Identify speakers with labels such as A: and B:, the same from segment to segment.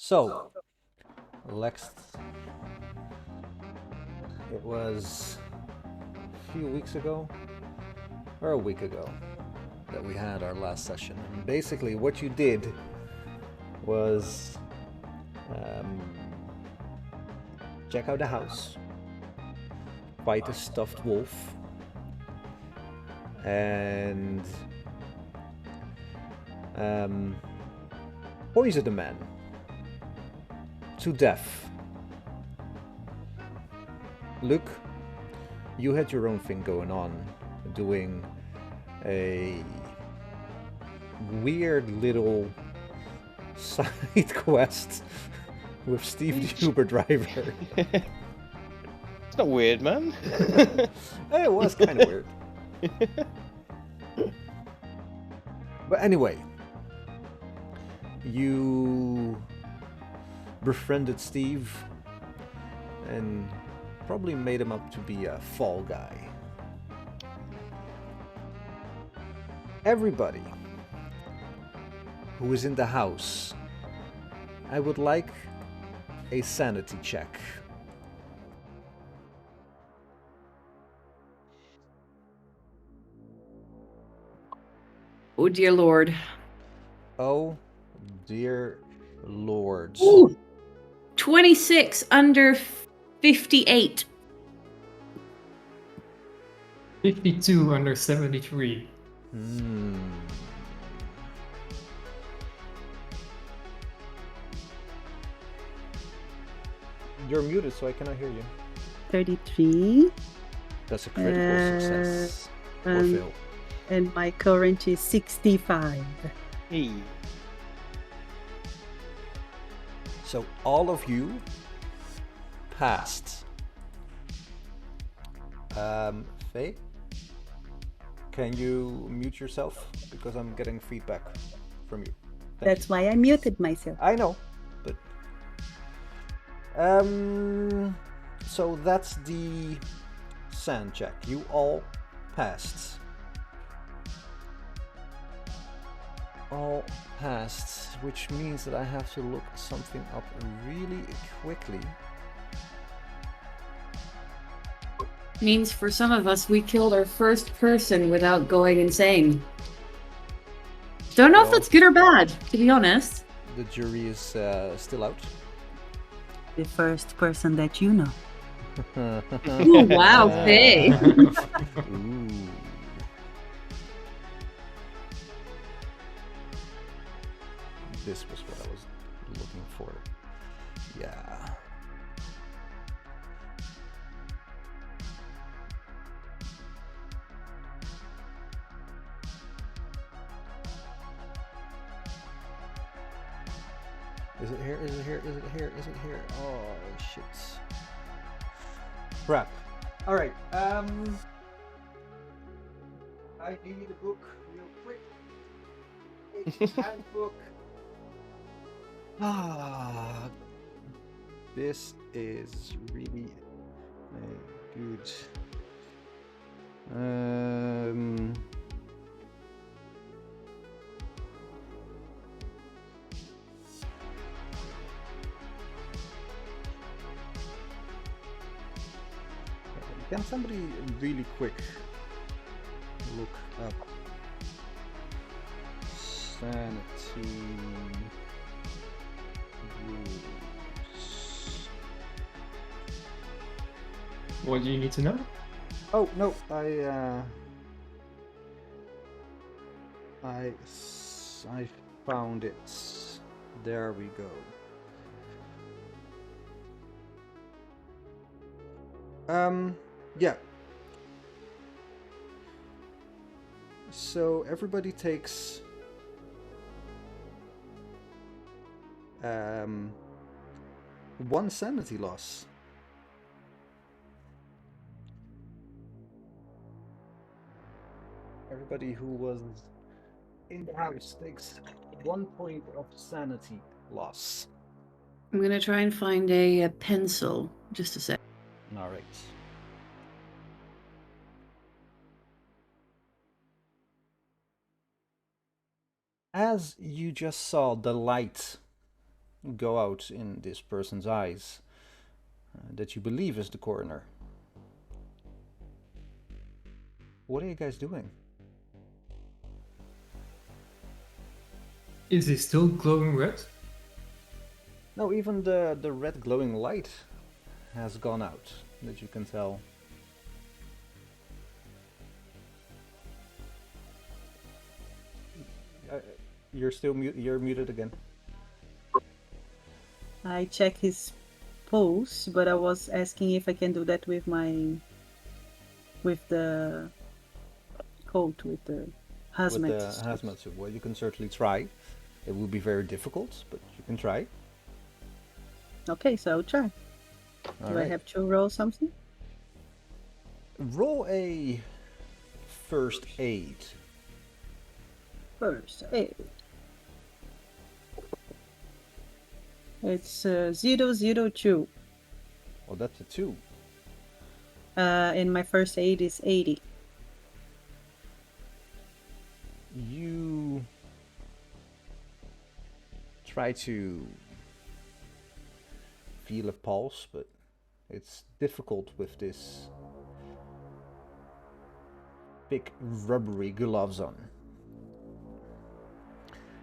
A: So, Lex, it was a few weeks ago, or a week ago, that we had our last session. And basically, what you did was um, check out the house, fight a stuffed wolf, and poison a man to death. Luke, you had your own thing going on, doing a weird little side quest with Steve the Uber driver.
B: It's not weird, man.
A: It was kind of weird. But anyway, you befriended Steve and probably made him up to be a fall guy. Everybody who is in the house, I would like a sanity check.
C: Oh dear lord.
A: Oh dear lords.
C: Ooh, 26 under 58.
D: 52 under 73.
A: You're muted, so I cannot hear you.
E: 33.
A: That's a critical success. Or fail.
E: And my current is 65.
B: Hey.
A: So all of you passed. Faye, can you mute yourself? Because I'm getting feedback from you.
E: That's why I muted myself.
A: I know, but so that's the sand check. You all passed. All passed, which means that I have to look something up really quickly.
C: Means for some of us, we killed our first person without going insane. Don't know if that's good or bad, to be honest.
A: The jury is still out.
E: The first person that you know.
C: Ooh, wow, Faye.
A: Ooh. This was what I was looking for. Yeah. Is it here? Is it here? Is it here? Is it here? Oh shit. Crap. Alright, I need a book real quick. A handbook. This is really good. Can somebody really quick look up sanity rules?
D: What do you need to know?
A: Oh no, I found it. There we go. Yeah. So everybody takes one sanity loss. Everybody who was in the house takes 1 point of sanity loss.
C: I'm gonna try and find a pencil. Just a sec.
A: All right. As you just saw the light go out in this person's eyes that you believe is the coroner. What are you guys doing?
D: Is he still glowing red?
A: No, even the red glowing light has gone out, that you can tell. You're muted again.
E: I check his pulse, but I was asking if I can do that with the coat, with the hazmat.
A: With the hazmat suit. Well, you can certainly try. It will be very difficult, but you can try.
E: Okay, so I'll try.
A: All
E: Do
A: right.
E: I have to roll something?
A: Roll a first aid.
E: First aid. It's 002.
A: Oh, that's a 2.
E: And my first aid is 80.
A: You try to feel a pulse, but it's difficult with this big rubbery gloves on.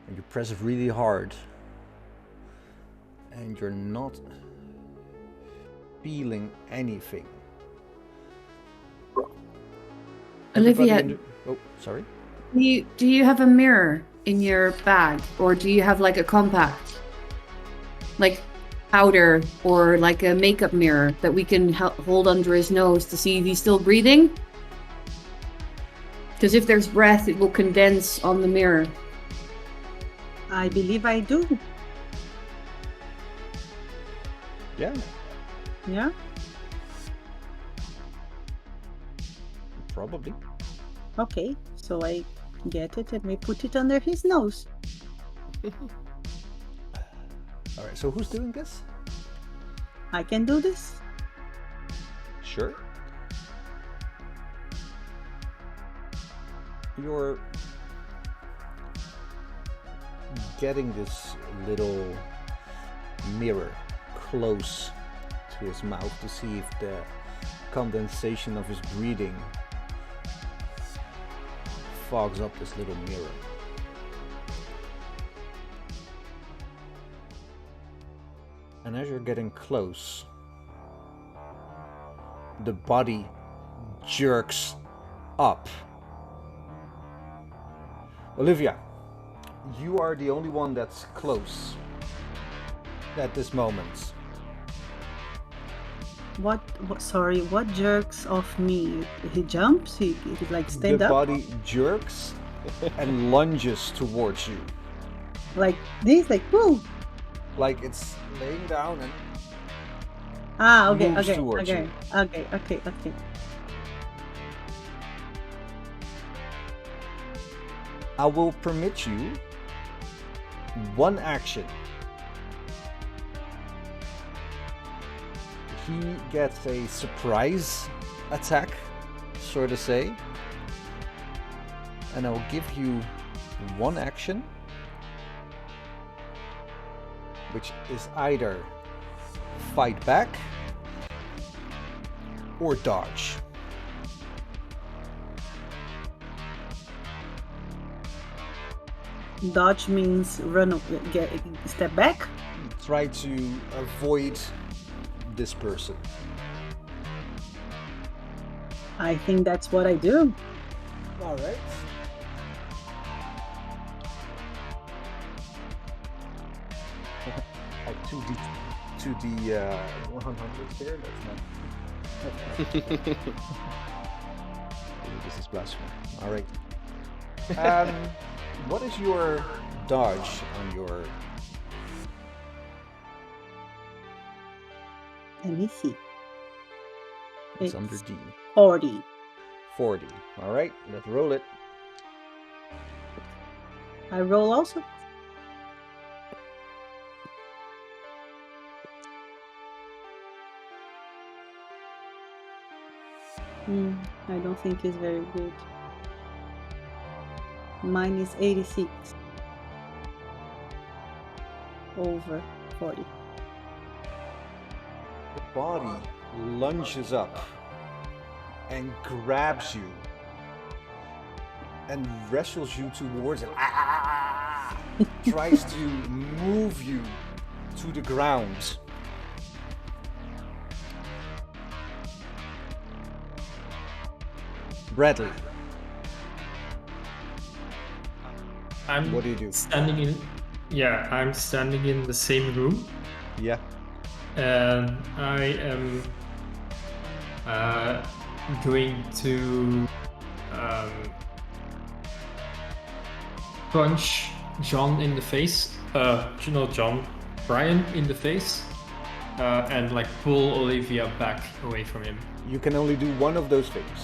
A: And you press really hard, and you're not feeling anything. Everybody
C: Olivia,
A: oh, sorry.
C: do you have a mirror in your bag, or do you have like a compact, like powder, or like a makeup mirror that we can hold under his nose to see if he's still breathing? Because if there's breath, it will condense on the mirror.
E: I believe I do.
A: Yeah,
E: Yeah?
A: probably.
E: Okay, so I get it and we put it under his nose.
A: All right, so who's doing this?
E: I can do this?
A: Sure. You're getting this little mirror close to his mouth to see if the condensation of his breathing fogs up this little mirror. And as you're getting close, the body jerks up. Olivia, you are the only one that's close at this moment.
E: What sorry, what jerks off me? He jumps? He like stand
A: The
E: up?
A: body jerks and lunges towards you.
E: Like this? Like, woo!
A: Like it's laying down and
E: Ah, okay,
A: moves
E: okay,
A: towards
E: okay,
A: you.
E: okay.
A: I will permit you one action. He gets a surprise attack, so to say. And I will give you one action, which is either fight back or dodge.
E: Dodge means run, get step back.
A: Try to avoid this person.
E: I think that's what I do.
A: All right. Like 2D 100 there. That's not. This is blasphemy. All right. What is your dodge on your?
E: Let me see.
A: It's under D.
E: 40.
A: 40. All right. Let's roll it.
E: I roll also. I don't think it's very good. Mine is 86 over 40.
A: The body lunges up and grabs you and wrestles you towards it. Tries to move you to the ground. Bradley,
D: I'm
A: what do you do?
D: standing in. Yeah, I'm standing in the same room,
A: Yeah.
D: and I am going to punch John in the face. John, Brian in the face, and like pull Olivia back away from him.
A: You can only do one of those things.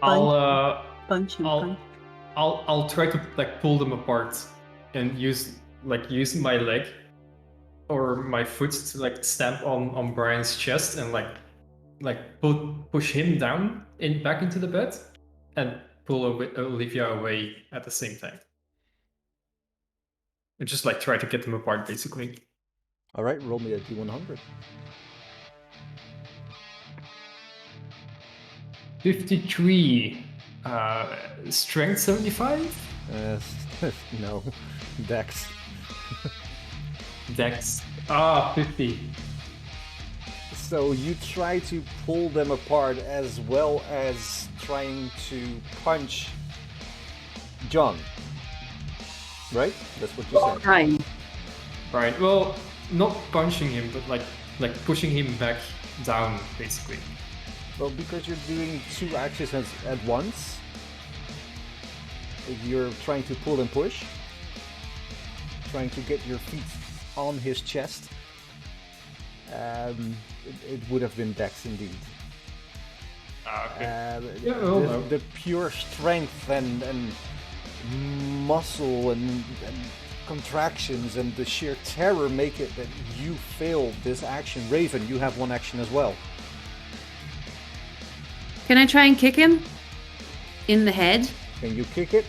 D: Uh,
E: Punch him. Punch.
D: I'll try to like pull them apart and use my leg or my foot to like stamp on Brian's chest and push him down back into the bed and pull Olivia away at the same time. And just like try to get them apart basically.
A: All right, roll me a D100.
D: 53. Strength 75?
A: No, Dex.
D: Dex. 50.
A: So you try to pull them apart as well as trying to punch John. Right? That's what you said.
C: Right.
D: Right. Well, not punching him, but like pushing him back down, basically.
A: Well, because you're doing two actions at once, you're trying to pull and push, trying to get your feet on his chest. It would have been Dex indeed.
D: Okay.
A: The pure strength and muscle and contractions and the sheer terror make it that you fail this action. Raven, you have one action as well.
C: Can I try and kick him? In the head?
A: Can you kick it?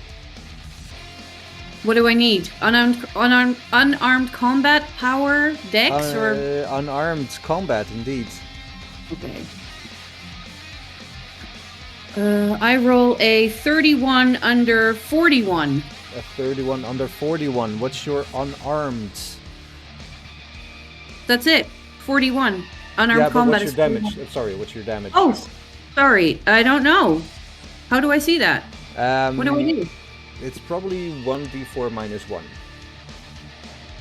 C: What do I need? Unarmed combat power? Dex or
A: Unarmed combat, indeed.
C: okay. I roll a 31 under 41.
A: A 31 under 41. What's your unarmed?
C: That's it. 41. Unarmed
A: Yeah, but
C: combat
A: what's your
C: is
A: damage?
C: 41.
A: Sorry, what's your damage?
C: Oh, sorry. I don't know. How do I see that? What do I do?
A: It's probably 1d4 minus 1.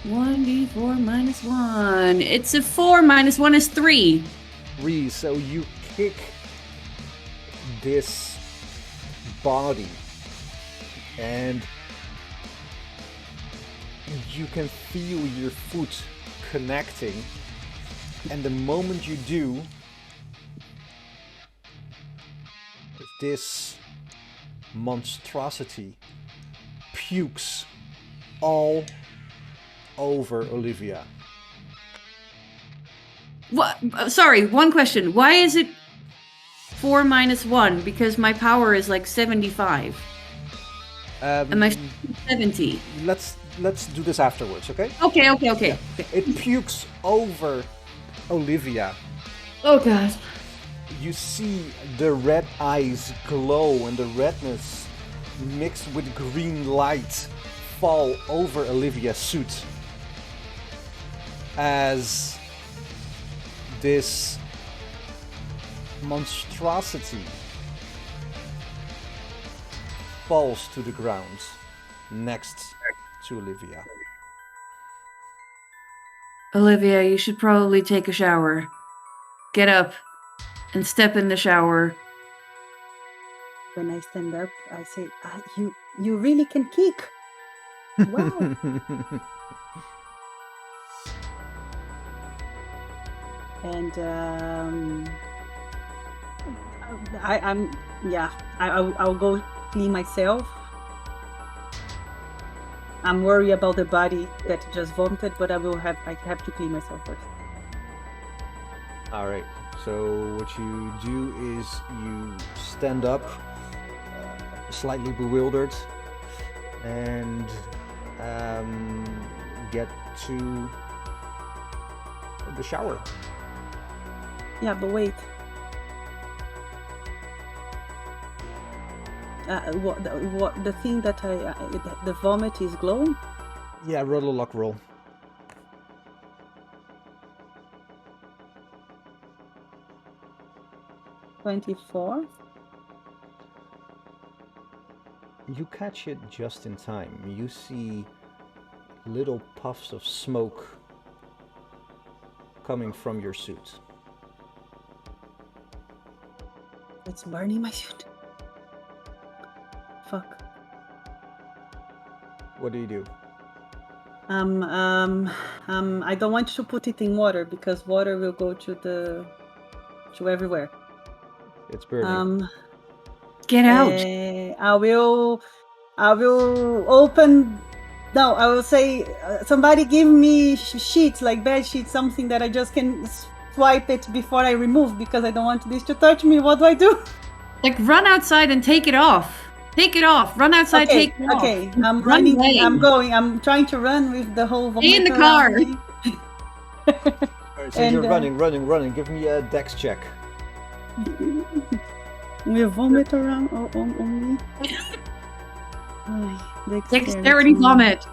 C: 1d4 minus 1. It's a 4 minus 1 is 3.
A: 3. So you kick this body and you can feel your foot connecting, and the moment you do, this monstrosity pukes all over Olivia.
C: What? Sorry, one question. Why is it 4 minus 1? Because my power is like 75. And my 70.
A: Let's do this afterwards, okay?
C: Okay.
A: It pukes over Olivia.
C: Oh god.
A: You see the red eyes glow and the redness mixed with green light fall over Olivia's suit as this monstrosity falls to the ground next to Olivia.
C: Olivia, you should probably take a shower. Get up and step in the shower.
E: When I stand up, I say, you really can kick. Wow. And I'll go clean myself. I'm worried about the body that just vomited, but I have to clean myself first.
A: All right. So what you do is you stand up, slightly bewildered, and get to the shower.
E: Yeah, but wait. What the thing that the vomit is glowing?
A: Yeah, roll a luck roll.
E: $24.
A: You catch it just in time. You see little puffs of smoke coming from your suit.
E: It's burning my suit. Fuck.
A: What do you do?
E: I don't want to put it in water because water will go to everywhere.
A: It's burning.
C: Get out.
E: I will open. No, I will say somebody give me sheets, like bed sheets, something that I just can swipe it before I remove because I don't want this to touch me. What do I do?
C: Like, run outside and take it off. Take it off. Run outside,
E: Okay,
C: take it off.
E: okay. I'm
C: Run
E: running.
C: away.
E: I'm going. I'm trying to run with the whole vomit
C: Stay in the
E: around
C: car.
E: me.
A: Alright, so
E: and,
A: you're running. Give me a dex check.
E: With vomit around on me.
C: Dexterity vomit.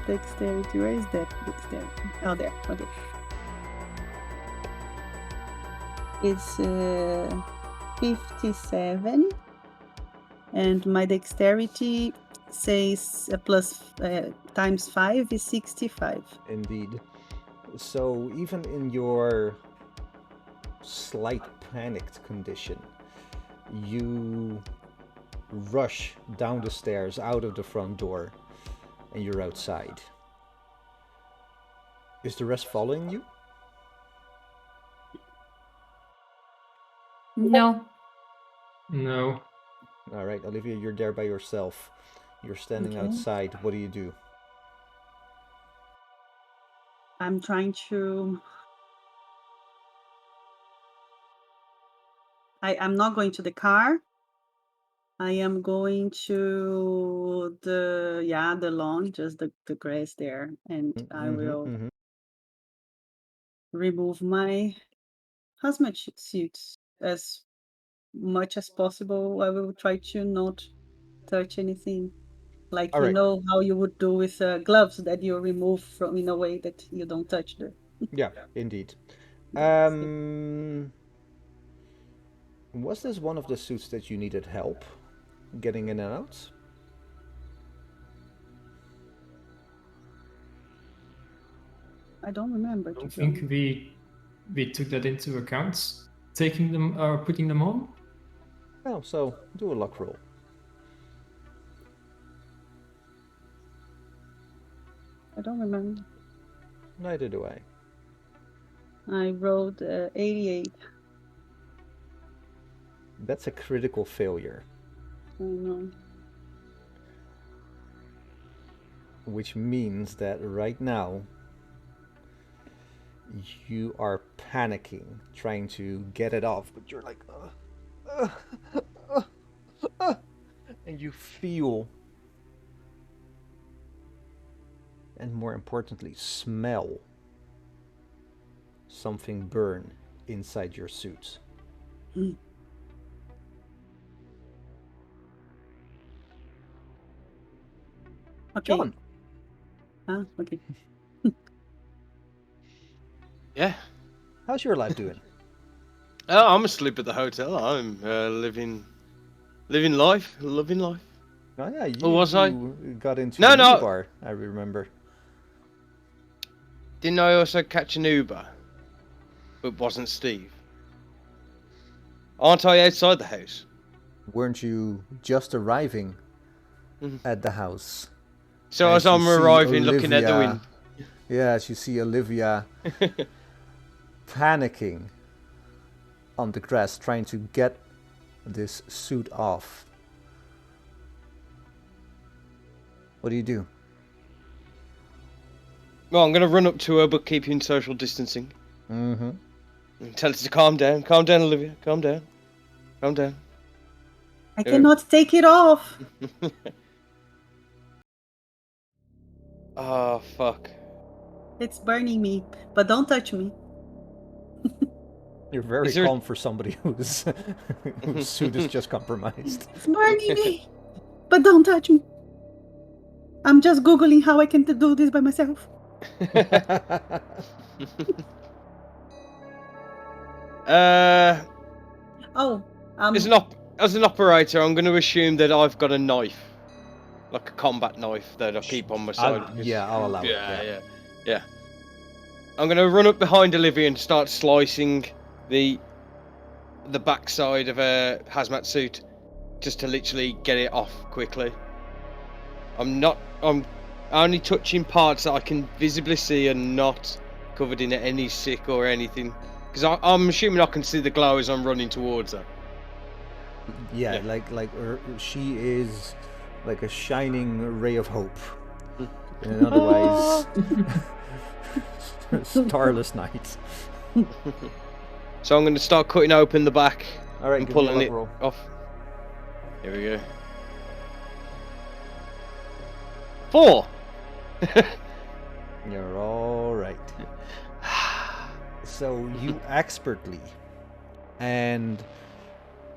E: Dexterity. Where is that? Dexterity. Oh, there. Okay. It's 57, and my dexterity says plus times 5 is 65.
A: Indeed. So even in your slight panicked condition, you rush down the stairs out of the front door and you're outside. Is the rest following you?
C: No.
D: No.
A: All right, Olivia, you're there by yourself. You're standing
E: Okay.
A: outside. What do you do?
E: I'm trying to. I'm not going to the car. I am going to the lawn, just the grass there, and I will remove my hazmat suits as much as possible. I will try to not touch anything. Like
A: All right.
E: how you would do with gloves that you remove from in a way that you don't touch the.
A: Yeah, indeed. Was this one of the suits that you needed help getting in and out?
E: I don't remember.
D: I
E: To
D: don't
E: be
D: think
E: honest.
D: we took that into account, taking them or putting them on.
A: Oh, so do a luck roll.
E: I don't remember.
A: Neither do I.
E: I rolled 88.
A: That's a critical failure,
E: I don't know.
A: which means that right now you are panicking, trying to get it off, but you're like, and you feel, and more importantly, smell something burn inside your suit.
E: Okay.
A: John,
E: Okay.
B: Yeah.
A: how's your life doing?
B: I'm asleep at the hotel. I'm living life, loving life.
A: Oh yeah, you
B: Oh, was I?
A: got into
B: No,
A: the
B: no.
A: minibar, I remember.
B: Didn't I also catch an Uber? But wasn't Steve. Aren't I outside the house?
A: Weren't you just arriving
B: Mhm.
A: at the house?
B: So as I'm
A: you see
B: arriving, looking at the
A: Olivia-
B: window.
A: Yeah, as you see Olivia panicking on the grass, trying to get this suit off. What do you do?
B: Well, I'm going to run up to her, but keeping social distancing.
A: Mm-hmm.
B: And tell her to calm down. Calm down, Olivia. Calm down. Calm down.
E: I cannot take it off.
B: Oh, fuck.
E: It's burning me, but don't touch me.
A: You're very
B: Is there-
A: calm for somebody whose suit is just compromised.
E: It's burning me, but don't touch me. I'm just Googling how I can do this by myself. Oh,
B: As an operator, I'm going to assume that I've got a knife, like a combat knife that I keep on my side.
A: I'll allow it.
B: Yeah. I'm going to run up behind Olivia and start slicing the backside of a hazmat suit, just to literally get it off quickly. I'm only touching parts that I can visibly see and not covered in any sick or anything, because I'm assuming I can see the glow as I'm running towards her.
A: Yeah, like she is like a shining ray of hope in an otherwise starless night.
B: So I'm going to start cutting open the back
A: All right,
B: and
A: give me a
B: pulling
A: luck
B: it
A: roll.
B: off. Here we go. 4.
A: You're all right. So you expertly, and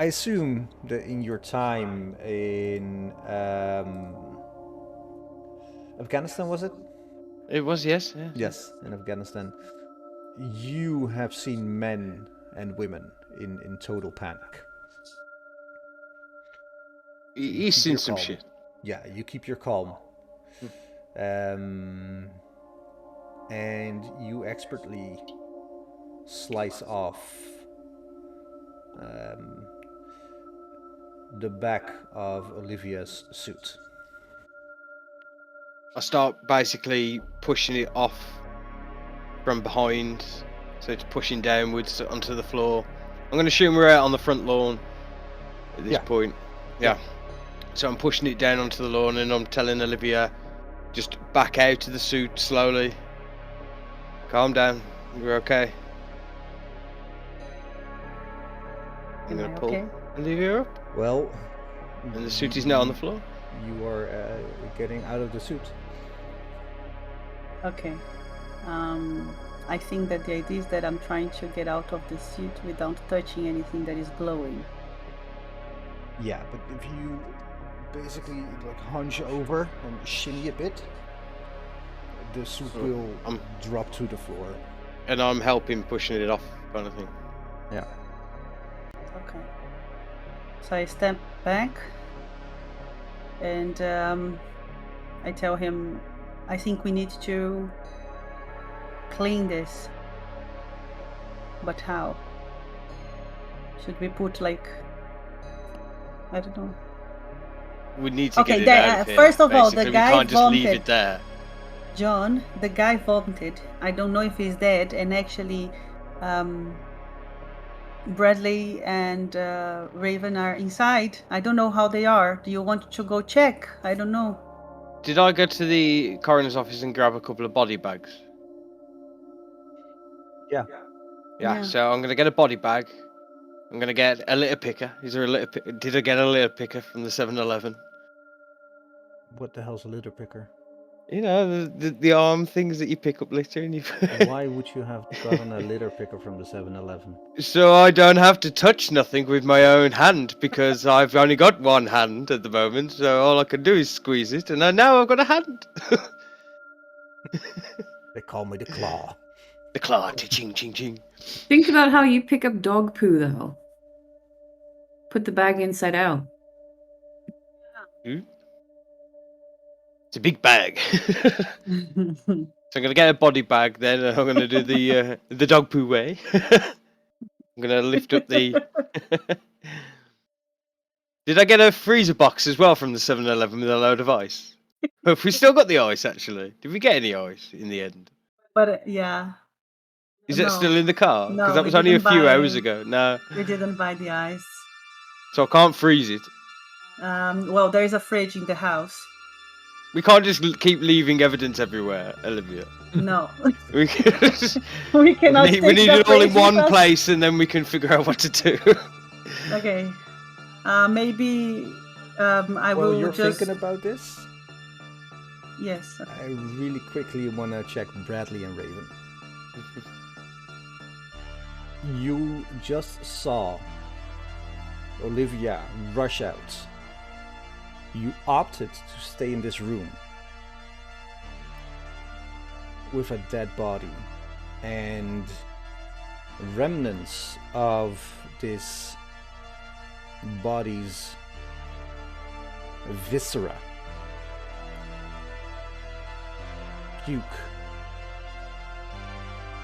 A: I assume that in your time in Afghanistan, was it?
B: It was, yes. Yeah.
A: Yes, in Afghanistan, you have seen men and women in total panic.
B: He's
A: Keep
B: seen
A: your
B: some
A: calm.
B: shit.
A: Yeah, you keep your calm. And you expertly slice off the back of Olivia's suit.
B: I start basically pushing it off from behind, so it's pushing downwards onto the floor. I'm going to assume we're out on the front lawn at this point. Yeah. So I'm pushing it down onto the lawn, and I'm telling Olivia, just back out of the suit slowly. Calm down. We're okay. I'm going to pull Olivia up,
A: Well,
B: and the suit is now on the floor.
A: You are getting out of the suit.
E: Okay. I think that the idea is that I'm trying to get out of the suit without touching anything that is glowing.
A: Yeah, but if you basically like hunch over and shimmy a bit, the suit will drop to the floor.
B: And I'm helping pushing it off, kind of thing.
A: Yeah.
E: Okay. So I step back and I tell him, I think we need to clean this. But how? Should we put like, I don't know.
B: We need to
E: Okay,
B: get it out of here.
E: first of all, the
B: basically.
E: guy
B: we can't just leave
E: vomited.
B: it there.
E: John, the guy vomited. I don't know if he's dead, and actually Bradley and Raven are inside. I don't know how they are. Do you want to go check? I don't know.
B: Did I go to the coroner's office and grab a couple of body bags?
A: Yeah.
B: Yeah. So I'm gonna get a body bag. I'm gonna get a litter picker. Is there a litter picker? Did I get a litter picker from the 7-Eleven?
A: What the hell's a litter picker?
B: You know, the arm things that you pick up litter and you.
A: Why would you have gotten a litter picker from the 7-Eleven?
B: So I don't have to touch nothing with my own hand, because I've only got one hand at the moment. So all I can do is squeeze it, and now I've got a hand.
A: They call me the claw.
B: The claw, ching ching ching.
C: Think about how you pick up dog poo, though. Put the bag inside out.
B: It's a big bag. So I'm gonna get a body bag, then I'm gonna do the dog poo way. I'm gonna lift up the. Did I get a freezer box as well from the 7-Eleven with a load of ice? Have we still got the ice, actually? Did we get any ice in the end?
E: But yeah.
B: Is it still in the car?
E: No,
B: Because that
E: we
B: was only a
E: didn't
B: few
E: buy-
B: hours ago. No.
E: We didn't buy the ice.
B: So I can't freeze it.
E: Well, there is a fridge in the house.
B: We can't just keep leaving evidence everywhere, Olivia.
E: No,
B: We,
E: we cannot.
B: we
E: take
B: need
E: the
B: it all in
E: phrase
B: one
E: with us.
B: place, and then we can figure out what to do.
E: Okay. Maybe I
A: Well,
E: will
A: you're
E: just.
A: thinking about this.
E: Yes.
A: I really quickly want to check Bradley and Raven. You just saw Olivia rush out. You opted to stay in this room with a dead body and remnants of this body's viscera, puke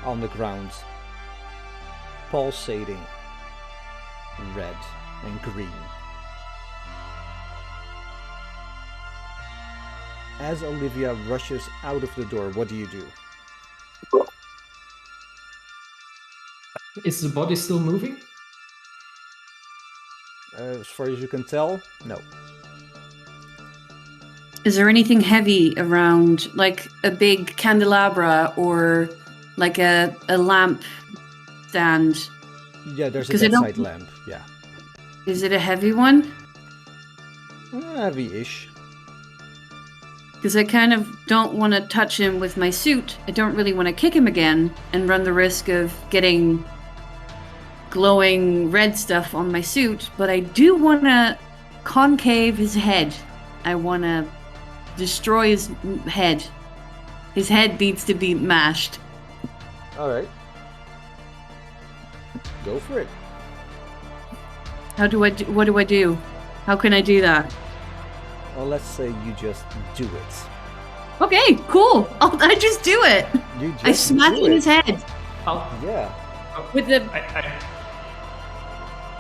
A: on the ground, pulsating red and green. As Olivia rushes out of the door, what do you do?
D: Is the body still moving?
A: As far as you can tell, no.
C: Is there anything heavy around, like a big candelabra or like a lamp stand?
A: Yeah, there's a
C: 'Cause I don't-
A: bedside lamp, yeah.
C: Is it a heavy one?
A: Heavy-ish.
C: Because I kind of don't want to touch him with my suit. I don't really want to kick him again and run the risk of getting glowing red stuff on my suit, but I do want to concave his head. I want to destroy his head. His head needs to be mashed.
A: Alright. Go for it.
C: What do I do? How can I do that?
A: Well, let's say you just do it.
C: Okay, cool. I just do it.
A: You just
C: I smack
A: do
C: in
A: it.
C: his head
A: Yeah.
C: with the
D: I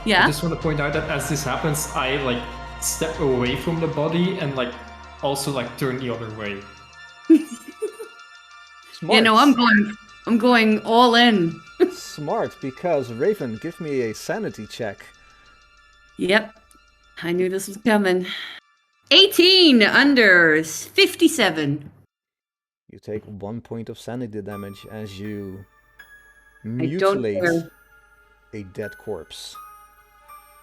C: yeah.
D: just want to point out that as this happens, I like step away from the body and like also like turn the other way.
A: Smart.
C: You know, I'm going all in.
A: Smart, because Raven, give me a sanity check.
C: Yep. I knew this was coming. 18 under 57.
A: You take 1 point of sanity damage as you
C: I don't
A: mutilate
C: care.
A: a dead corpse.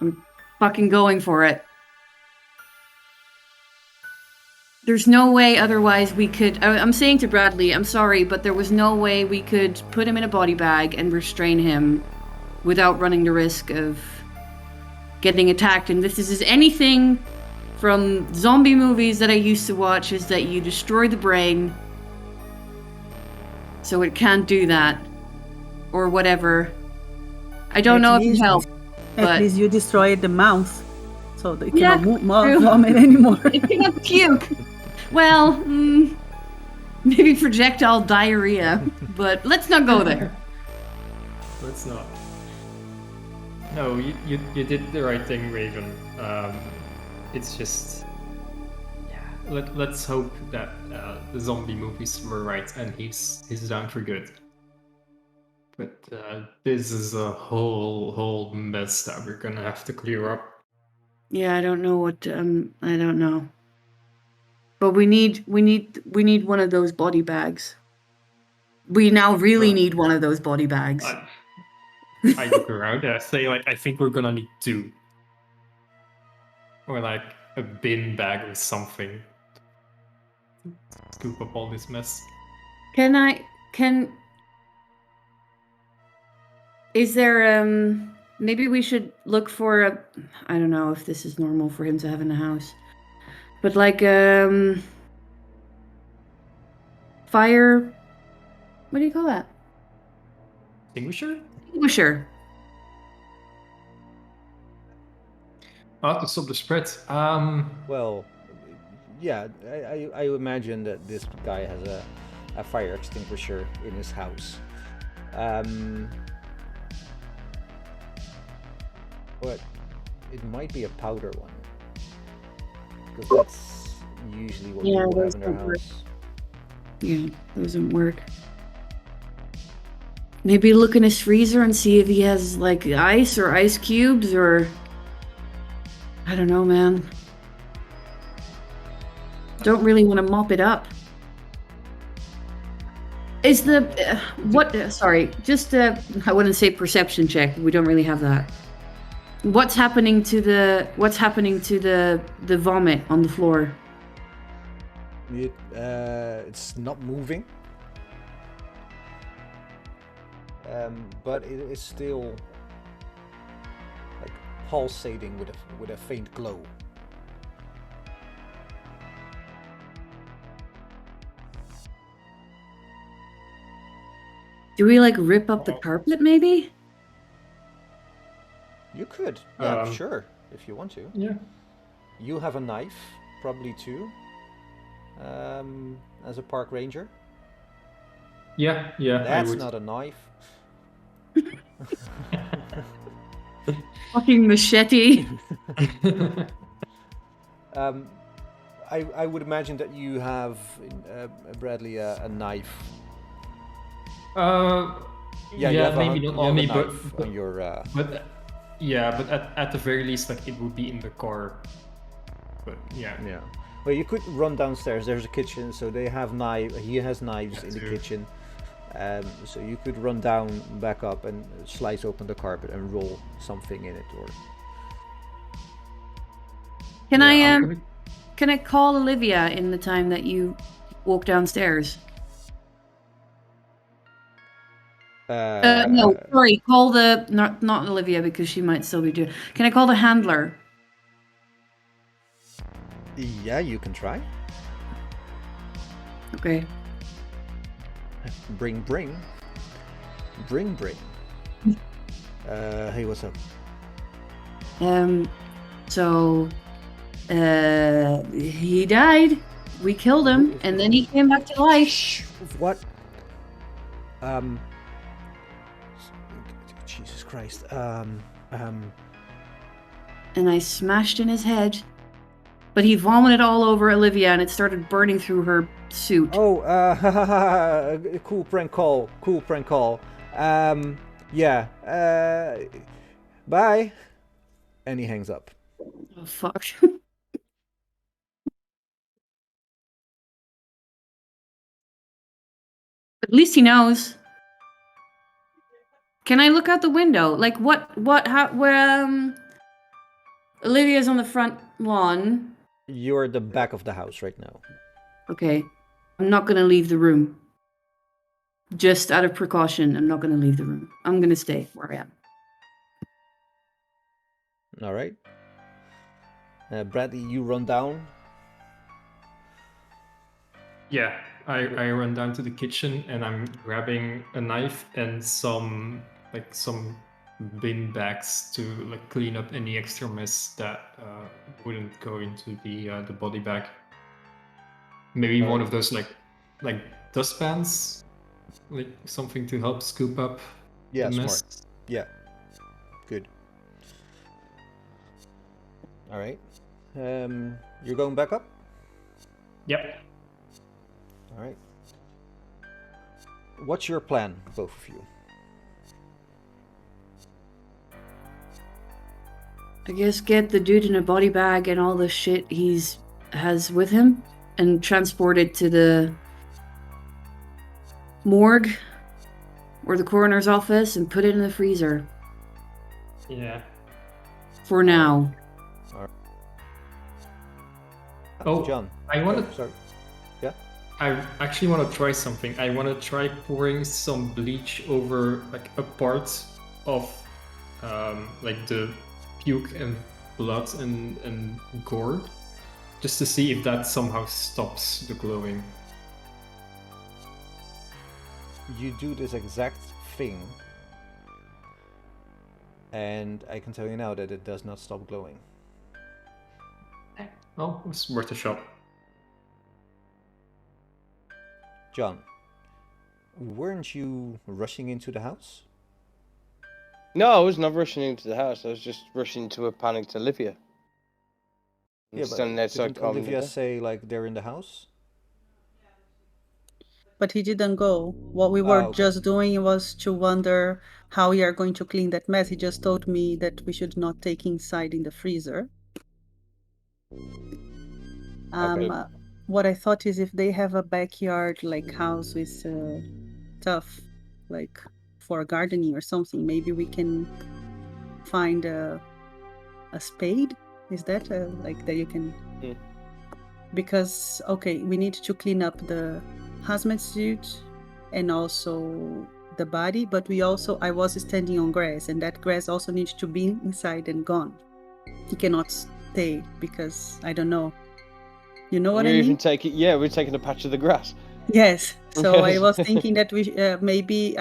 C: I'm fucking going for it. There's no way otherwise we could... I'm saying to Bradley, I'm sorry, but there was no way we could put him in a body bag and restrain him without running the risk of getting attacked. And this is anything from zombie movies that I used to watch, is that you destroy the brain so it can't do that. Or whatever. I don't know if it helped,
E: At
C: but...
E: least you destroyed the mouth, so they
C: Yeah,
E: cannot
C: true.
E: vomit anymore.
C: It cannot puke. Well, maybe projectile diarrhea, but let's not go there.
D: Let's not. No, you did the right thing, Raven. It's just, yeah. Let's hope that the zombie movies were right and he's down for good. But this is a whole mess that we're gonna have to clear up.
C: Yeah, I don't know what. I don't know. But we need one of those body bags. We now really
D: Well,
C: need one of those body bags.
D: I look around and I say, like, I think we're gonna need 2. Or like a bin bag or something. Scoop up all this mess.
C: Is there maybe we should look for a, I don't know if this is normal for him to have in the house, but like fire, what do you call that?
D: Extinguisher?
C: Extinguisher.
D: To stop the spread.
A: Well, yeah, I imagine that this guy has a fire extinguisher in his house. But it might be a powder one. Because that's usually what
C: Yeah,
A: people have
C: those
A: in their
C: don't work.
A: house.
C: Yeah, doesn't work. Maybe look in his freezer and see if he has like ice or ice cubes or... I don't know, man. Don't really want to mop it up. Is the sorry, just I wouldn't say perception check. We don't really have that. What's happening to the vomit on the floor?
A: It's not moving, but it is still like pulsating with a faint glow.
C: Do we like rip up the carpet maybe?
A: You could, yeah,
D: Um,
A: sure, if you want to.
D: Yeah.
A: You have a knife, probably too, as a park ranger.
D: Yeah, I
A: That's
D: would.
A: not a knife.
C: Fucking machete.
A: I would imagine that you have, Bradley, a knife.
D: Yeah,
A: you have
D: maybe
A: you
D: not
A: have
D: on
A: a
D: me,
A: knife on your.
D: but yeah, but at the very least, like it would be in the car. But yeah.
A: Yeah. Well, you could run downstairs. There's a kitchen, so they have knife. He has knives in the
D: True.
A: kitchen. So you could run down, back up, and slice open the carpet and roll something in it, or.
C: Can
D: Yeah,
C: I can I call Olivia in the time that you walk downstairs? No, sorry. Call the not Olivia because she might still be doing. Can I call the handler?
A: Yeah, you can try.
C: Okay.
A: Bring. Hey, what's up?
C: So, he died. We killed him, and then he came back to life.
A: What? Jesus Christ.
C: And I smashed in his head. But he vomited all over Olivia, and it started burning through her suit.
A: Oh, cool prank call. Yeah. Bye. And he hangs up.
C: Oh, fuck. At least he knows. Can I look out the window? Like, Olivia's on the front lawn.
A: You're at the back of the house right now.
C: Okay. I'm not gonna leave the room. Just out of precaution, I'm not gonna leave the room. I'm gonna stay where I am.
A: All right. Bradley, you run down.
D: Yeah, I run down to the kitchen and I'm grabbing a knife and some bin bags to like clean up any extra mess that wouldn't go into the body bag. Maybe one of those like dustpans, like something to help scoop up
A: Yeah,
D: the mess.
A: smart. Yeah. Good. All right. You're going back up?
D: Yep.
A: All right. What's your plan, both of you?
C: I guess get the dude in a body bag and all the shit has with him and transport it to the morgue or the coroner's office and put it in the freezer.
D: Yeah.
C: For now.
D: Oh,
A: John.
D: I want to.
A: Sorry. Yeah.
D: I actually want to try something. I want to try pouring some bleach over like a part of like the puke and blood and gore, just to see if that somehow stops the glowing.
A: You do this exact thing, and I can tell you now that it does not stop glowing.
D: Well, it's worth a shot.
A: John, weren't you rushing into the house?
B: No, I was not rushing into the house. I was just rushing to a panicked Olivia.
A: Yeah,
B: Standing
A: but
B: outside
A: didn't
B: calming
A: Olivia
B: her.
A: say like they're in the house?
E: But he didn't go. What we were
A: okay.
E: just doing was to wonder how we are going to clean that mess. He just told me that we should not take inside in the freezer.
A: Okay.
E: what I thought is if they have a backyard like house with stuff like for gardening or something, maybe we can find a spade. Is that like that you can?
B: Yeah.
E: Because okay, we need to clean up the hazmat suit and also the body, but I was standing on grass, and that grass also needs to be inside and gone. He cannot stay because I don't know. You know what I mean?
B: We're taking a patch of the grass.
E: Yes. So I
B: Yes.
E: was thinking that maybe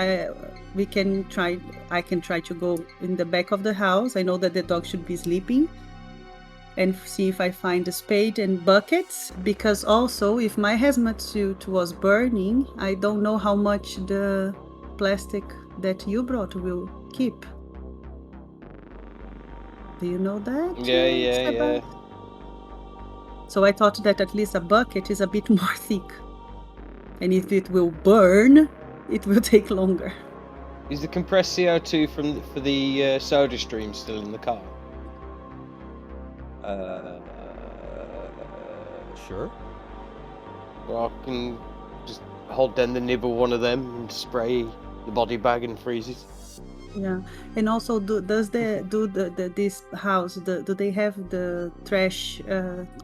E: we can try. I can try to go in the back of the house. I know that the dog should be sleeping, and see if I find a spade and buckets. Because also, if my hazmat suit was burning, I don't know how much the plastic that you brought will keep. Do you know that?
B: Yeah.
E: Seba? So I thought that at least a bucket is a bit more thick. And if it will burn, it will take longer.
B: Is the compressed CO2 for the soda stream still in the car?
A: Sure.
B: Or I can just hold down the nibble one of them and spray the body bag and freeze it.
E: Yeah, and also, this house? Do they have the trash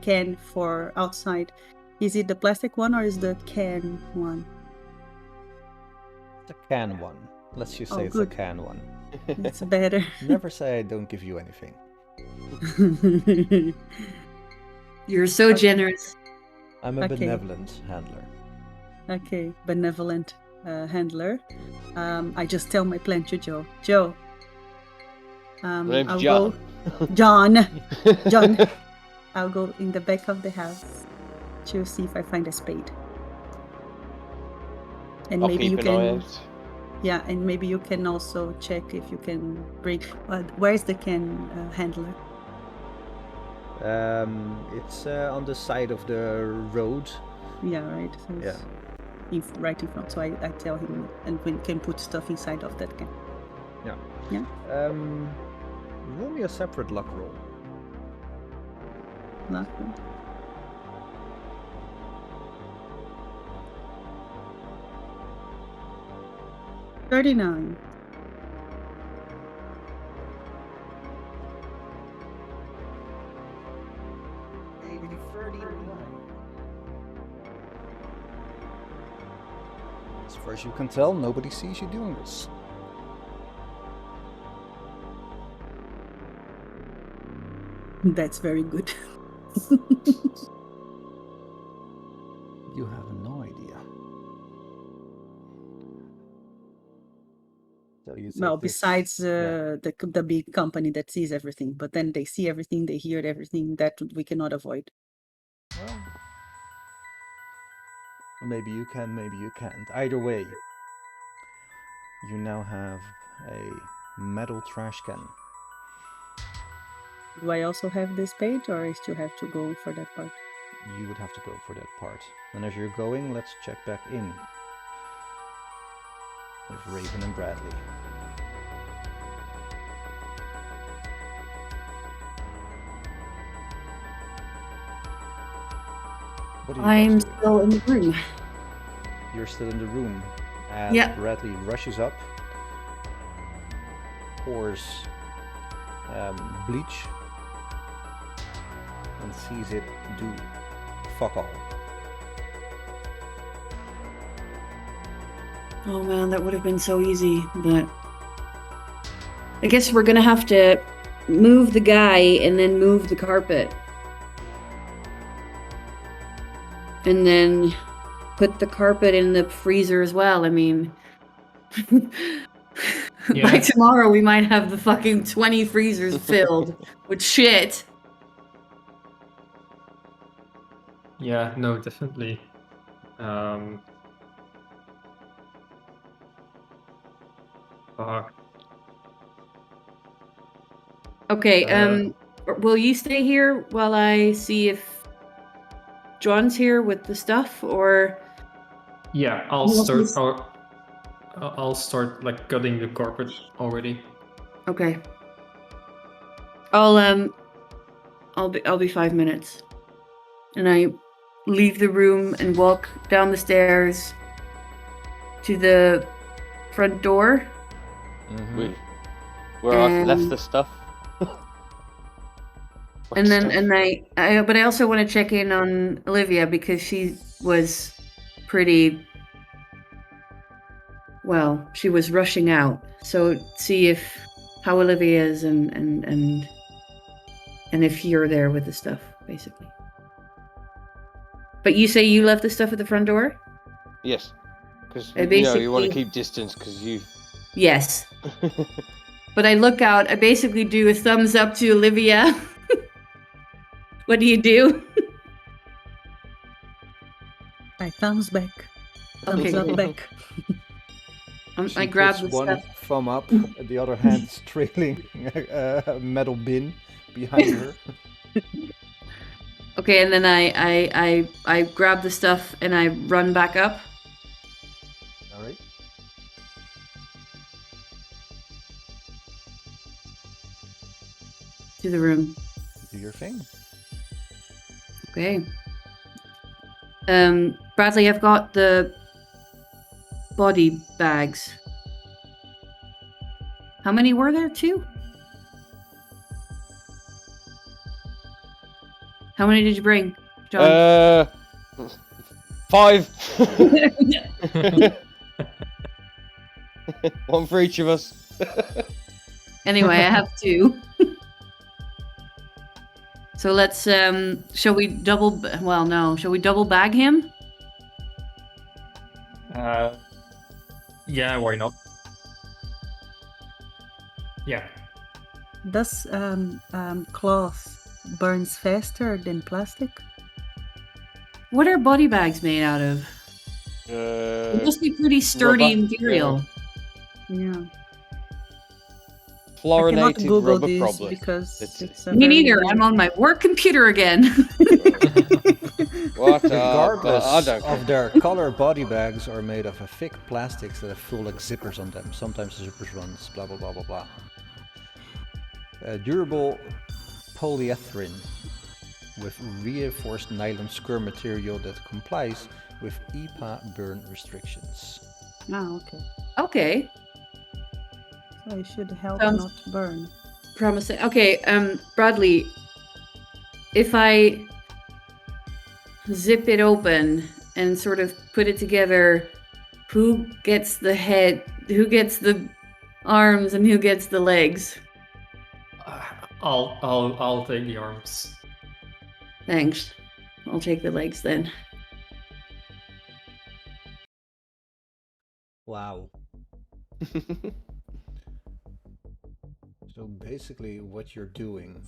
E: can for outside? Is it the plastic one or is the can one?
A: It's a can one. Let's just say
E: Oh,
A: it's
E: good.
A: a can one.
E: It's better.
A: Never say I don't give you anything.
C: You're so generous.
A: I'm a
E: Okay.
A: benevolent handler.
E: Okay, benevolent handler. I just tell my plan to Joe. Joe.
B: My name's
E: I'll
B: John.
E: go. John. John. I'll go in the back of the house to see if I find a spade. And
B: I'll
E: maybe
B: keep
E: you
B: an
E: can.
B: eye out.
E: Yeah, and maybe you can also check if you can bring. Where's the can handler?
A: It's on the side of the road.
E: Yeah, right. So
A: Yeah.
E: it's right in front. So I tell him, and we can put stuff inside of that can.
A: Yeah.
E: Yeah.
A: Roll me a separate luck roll.
E: Lucky. $39.
A: As far as you can tell, nobody sees you doing this.
E: That's very good.
A: You have no idea. So you
E: Well,
A: take this-
E: besides
A: yeah.
E: the big company that sees everything, but then they see everything, they hear everything that we cannot avoid.
A: Well, maybe you can, maybe you can't. Either way, you now have a metal trash can.
E: Do I also have this page, or I still have to go for that part?
A: You would have to go for that part. And as you're going, let's check back in with Raven and Bradley. What are you
C: I'm
A: guys doing?
C: still in the room.
A: You're still in the room as
C: Yeah.
A: Bradley rushes up, pours bleach, and sees it do fuck all.
C: Oh man, that would have been so easy, but I guess we're gonna have to move the guy and then move the carpet. And then put the carpet in the freezer as well. I mean, by
D: Yeah.
C: tomorrow we might have the fucking 20 freezers filled with shit.
D: Yeah, no, definitely. Fuck.
C: Okay, will you stay here while I see if John's here with the stuff, or
D: Yeah, I'll
C: Yes,
D: start.
C: please.
D: I'll start like cutting the carpet already.
C: okay. I'll be 5 minutes. And I leave the room and walk down the stairs to the front door.
A: Mhm.
B: Where I've left
C: And-
B: the stuff.
C: And then, but I also want to check in on Olivia because she was pretty. Well, she was rushing out, so see how Olivia is and if you're there with the stuff, basically. But you say you left the stuff at the front door?
B: Yes, because
C: I
B: you want to
C: basically-
B: keep distance because you.
C: Yes. But I look out. I basically do a thumbs up to Olivia. What do you do?
E: I thumbs back. Thumbs
C: Okay,
E: up
C: cool.
E: back.
A: She
C: I grab
A: puts
C: the
A: one
C: stuff.
A: thumb up, the other hand is trailing a metal bin behind her.
C: Okay, and then I grab the stuff and I run back up.
A: All right.
C: To the room.
A: Do your thing.
C: Okay. Bradley, I've got the body bags. How many were there? 2? How many did you bring, John?
B: 5. One for each of us.
C: Anyway, I have 2. So let's shall we double bag him?
D: Yeah, why not? Yeah.
E: Does cloth burns faster than plastic?
C: What are body bags made out of? It must be pretty sturdy
B: rubber,
C: material.
E: Yeah. I cannot
B: Fluorinated
E: Google
B: rubber
E: this
B: probably.
E: because
B: It's-
E: it's a
C: Me
E: very-
C: neither. I'm on my work computer again.
B: What?
A: Regardless
B: I don't care.
A: of their color, body bags are made of a thick plastics that have full like zippers on them. Sometimes the zippers runs, blah blah blah blah blah. Durable polyethylene with reinforced nylon skirt material that complies with EPA burn restrictions.
E: Oh, okay.
C: Okay.
E: So it should help
C: Sounds-
E: not burn.
C: Promising. Okay, Bradley, if I zip it open and sort of put it together, who gets the head, who gets the arms, and who gets the legs?
D: I'll take the arms.
C: Thanks. I'll take the legs then.
A: Wow. So basically what you're doing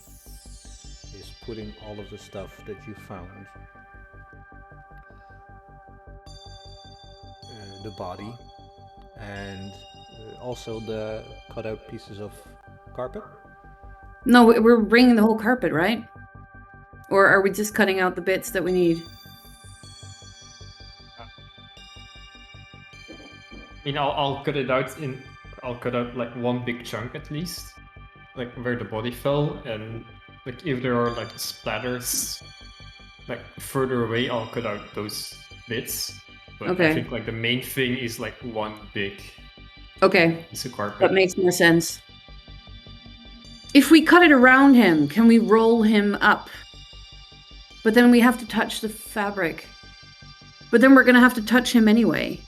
A: is putting all of the stuff that you found, the body, and also the cut out pieces of carpet.
C: No, we're bringing the whole carpet, right? Or are we just cutting out the bits that we need?
D: I mean, I'll cut it out I'll cut out like one big chunk at least, like where the body fell, and like if there are like splatters, like further away, I'll cut out those bits. But
C: Okay.
D: I think like the main thing is like one big
C: Okay,
D: piece of carpet.
C: that makes more sense. If we cut it around him, can we roll him up? But then we have to touch the fabric. But then we're gonna have to touch him anyway.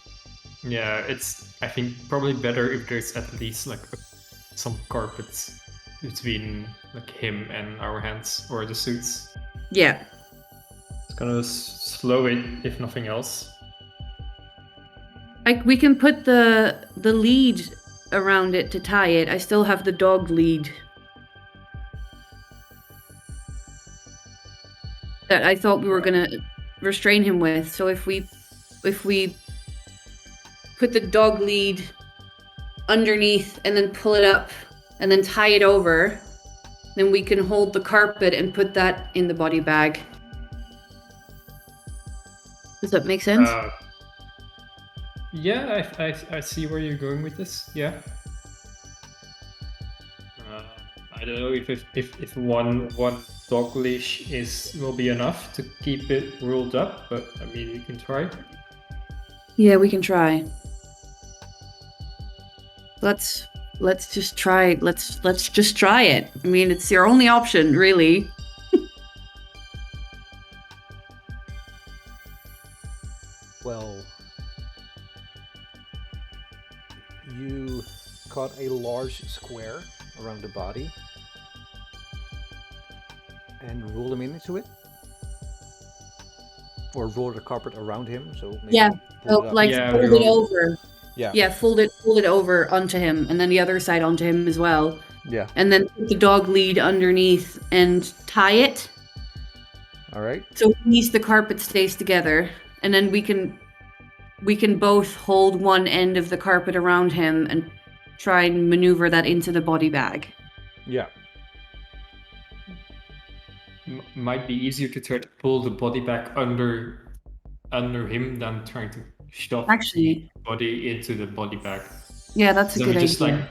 D: Yeah, it's I think probably better if there's at least like some carpet between like him and our hands or the suits.
C: Yeah.
D: It's gonna slow it if nothing else.
C: Like we can put the lead around it to tie it. I still have the dog lead. That I thought we were gonna restrain him with. So if we put the dog lead underneath and then pull it up and then tie it over, then we can hold the carpet and put that in the body bag. Does that make sense?
D: Yeah, I see where you're going with this. Yeah. I don't know if one dog leash will be enough to keep it rolled up, but I mean we can try.
C: Yeah, we can try. Let's just try. Let's just try it. I mean, it's your only option, really.
A: Well, you cut a large square around the body and roll him into it, or roll the carpet around him. So maybe
C: Yeah.
A: pull
C: Oh,
A: it up.
C: like
D: Yeah,
C: fold
D: we
C: it
D: roll-
C: over.
A: Yeah.
C: Yeah, fold it over onto him, and then the other side onto him as well,
A: Yeah.
C: and then put the dog lead underneath and tie it
A: All right.
C: so at least the carpet stays together, and then we can both hold one end of the carpet around him and try and maneuver that into the body bag.
A: Yeah.
D: Might be easier to try to pull the body back under him than trying to shove
C: Actually,
D: the body into the body bag.
C: yeah, that's a
D: Then
C: good
D: we just
C: idea.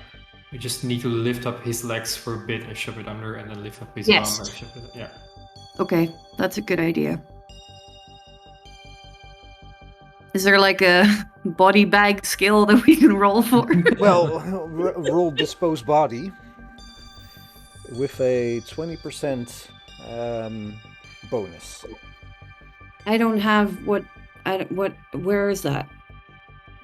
D: we just need to lift up his legs for a bit and shove it under, and then lift up his
C: Yes.
D: arm and shove it. Yeah.
C: Okay, that's a good idea. Is there like a body bag skill that we can roll for?
A: Well, roll dispose body with a 20% bonus.
C: I don't have what. Where is that?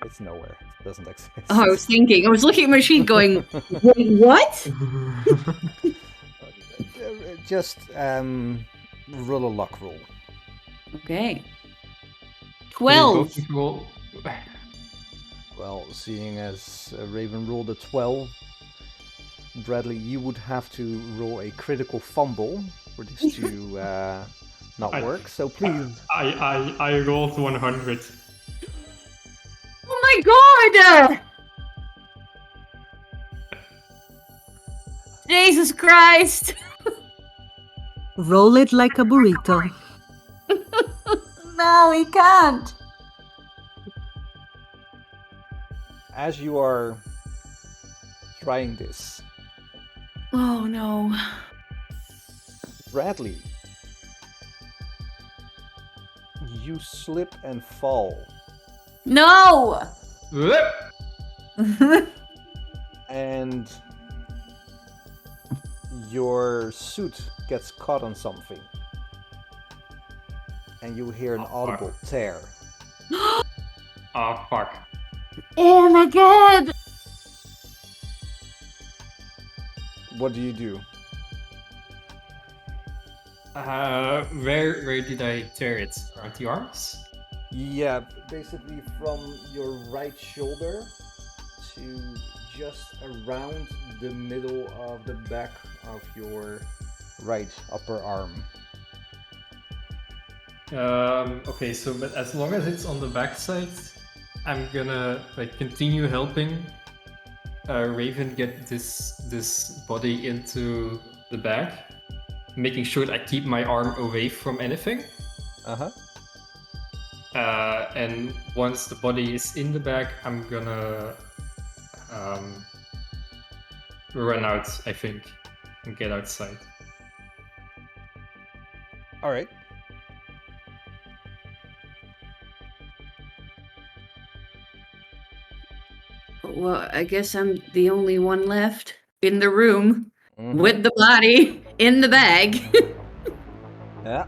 A: It's nowhere. It doesn't exist.
C: Oh, I was thinking. I was looking at my sheet, going, "Wait, what?"
A: Just roll a luck roll.
C: Okay.
D: We both
C: 12.
D: need to roll-
A: Well, seeing as Raven rolled a 12, Bradley, you would have to roll a critical fumble for this to not work. So please.
D: I rolled 100.
C: Oh my god! Jesus Christ!
E: Roll it like a burrito.
C: No, he can't.
A: As you are trying this,
C: Oh no.
A: Bradley, you slip and fall,
C: No!
A: and your suit gets caught on something, and you hear an audible tear.
D: Oh fuck.
C: Oh my god!
A: What do you do?
D: Where did I tear it? Around the arms?
A: Yeah, basically from your right shoulder to just around the middle of the back of your right upper arm.
D: Okay, so but as long as it's on the backside, I'm gonna like continue helping Raven get this body into the bag, making sure that I keep my arm away from anything.
A: Uh-huh.
D: And once the body is in the bag, I'm gonna run out, I think, and get outside.
A: All right.
C: Well, I guess I'm the only one left in the room
A: Mhm.
C: with the body in the bag.
A: Yeah.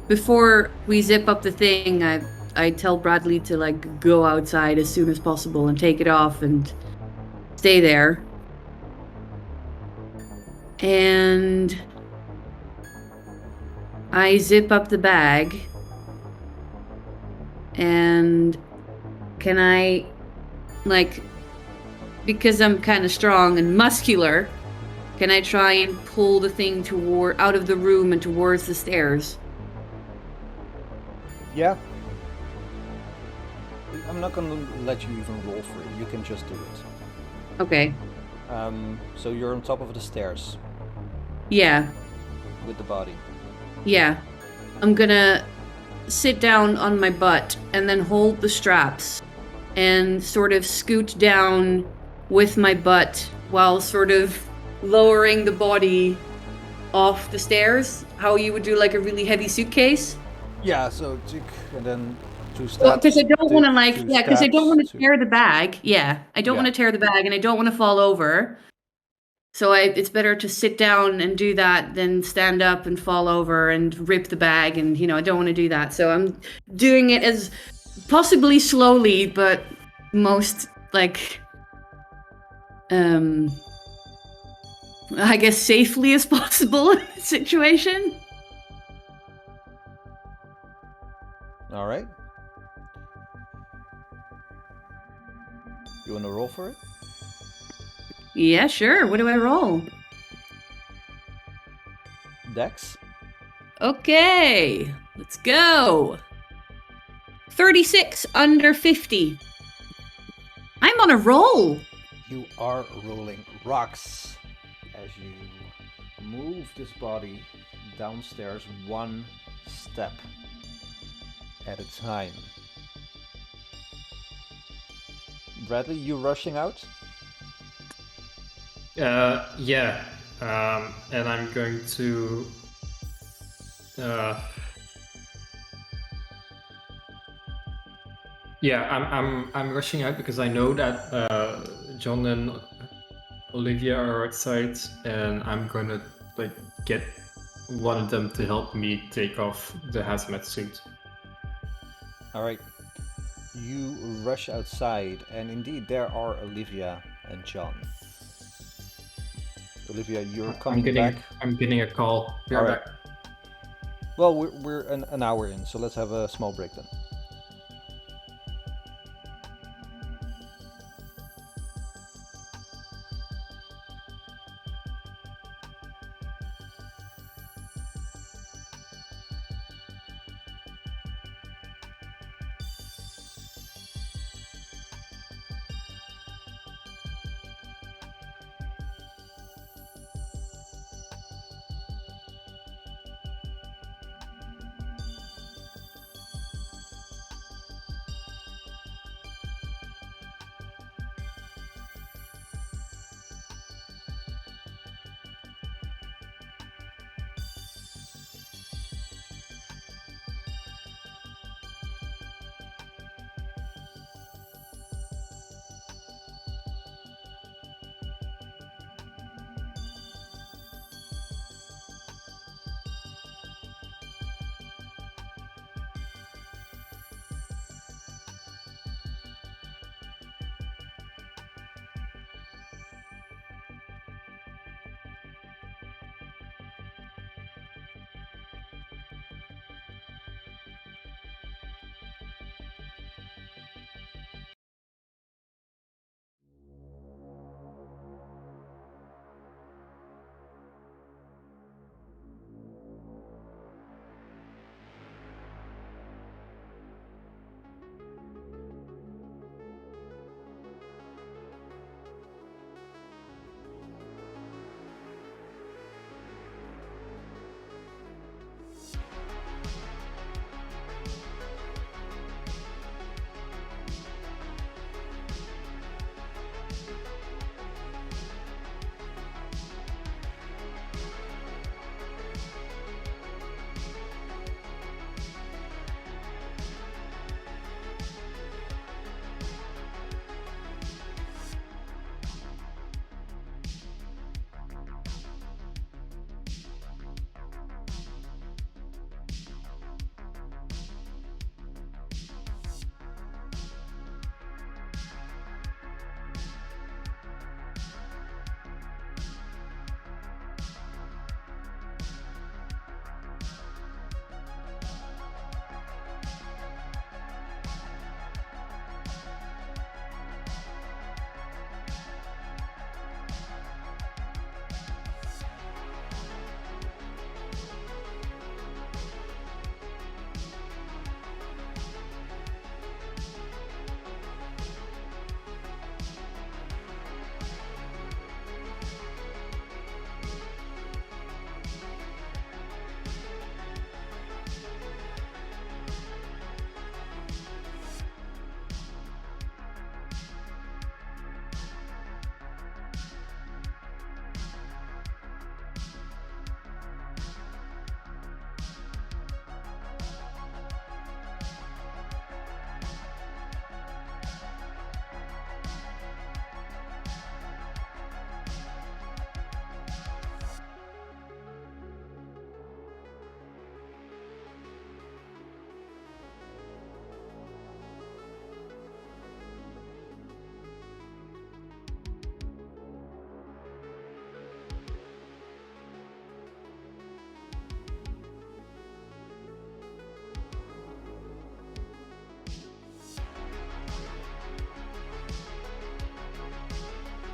C: Before we zip up the thing, I tell Bradley to like go outside as soon as possible and take it off and stay there. And I zip up the bag. And can I, like, because I'm kind of strong and muscular, can I try and pull the thing out of the room and towards the stairs?
A: Yeah. I'm not gonna let you even roll for it. You can just do it.
C: Okay.
A: So you're on top of the stairs
C: Yeah.
A: with the body.
C: Yeah. I'm gonna sit down on my butt and then hold the straps and sort of scoot down with my butt while sort of lowering the body off the stairs. How you would do like a really heavy suitcase.
A: Yeah, so tick, and then 2 steps.
C: Well, because I don't want to
A: tick,
C: like,
A: 2
C: yeah, because I don't
A: steps,
C: want to
A: 2
C: tear the bag. Yeah, I don't want
A: Yeah.
C: to tear the bag, and I don't want to fall over. So it's better to sit down and do that than stand up and fall over and rip the bag, and I don't want to do that. So I'm doing it as possibly slowly, but most like, I guess safely as possible in the situation.
A: All right. You want to roll for it?
C: Yeah, sure. What do I roll?
A: Dex?
C: Okay, let's go. 36 under 50. I'm on a roll.
A: You are rolling rocks as you move this body downstairs 1 step at a time. Bradley, you rushing out?
D: Yeah. And I'm going to. Yeah, I'm rushing out because I know that John and Olivia are outside, and I'm gonna like get one of them to help me take off the hazmat suit.
A: All right. You rush outside, and indeed there are Olivia and John. Olivia, you're coming back.
D: I'm getting a call. Be right
A: All right.
D: back.
A: Well, we're an hour in, so let's have a small break then.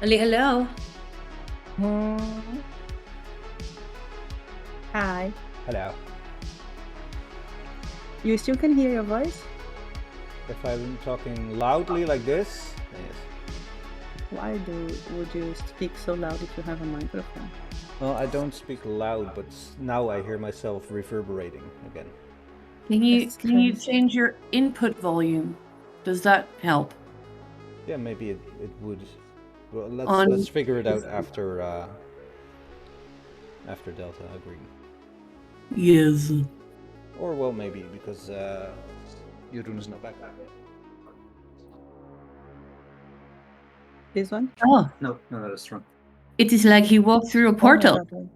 C: Hello.
E: Hi.
A: Hello.
E: You still can hear your voice?
A: If I'm talking loudly like this, yes.
E: Why would you speak so loud if you have a microphone?
A: Well, I don't speak loud, but now I hear myself reverberating again.
C: Can you
E: That's strange.
C: change your input volume? Does that help?
A: Yeah, maybe it would. Well,
C: On-
A: let's figure it out after Delta agreed.
C: Yes.
A: Or well, maybe because Jeroen is not back.
E: This one?
C: Oh,
F: No, that's wrong.
C: it is like he walked through a
E: Oh my
C: portal.
E: God.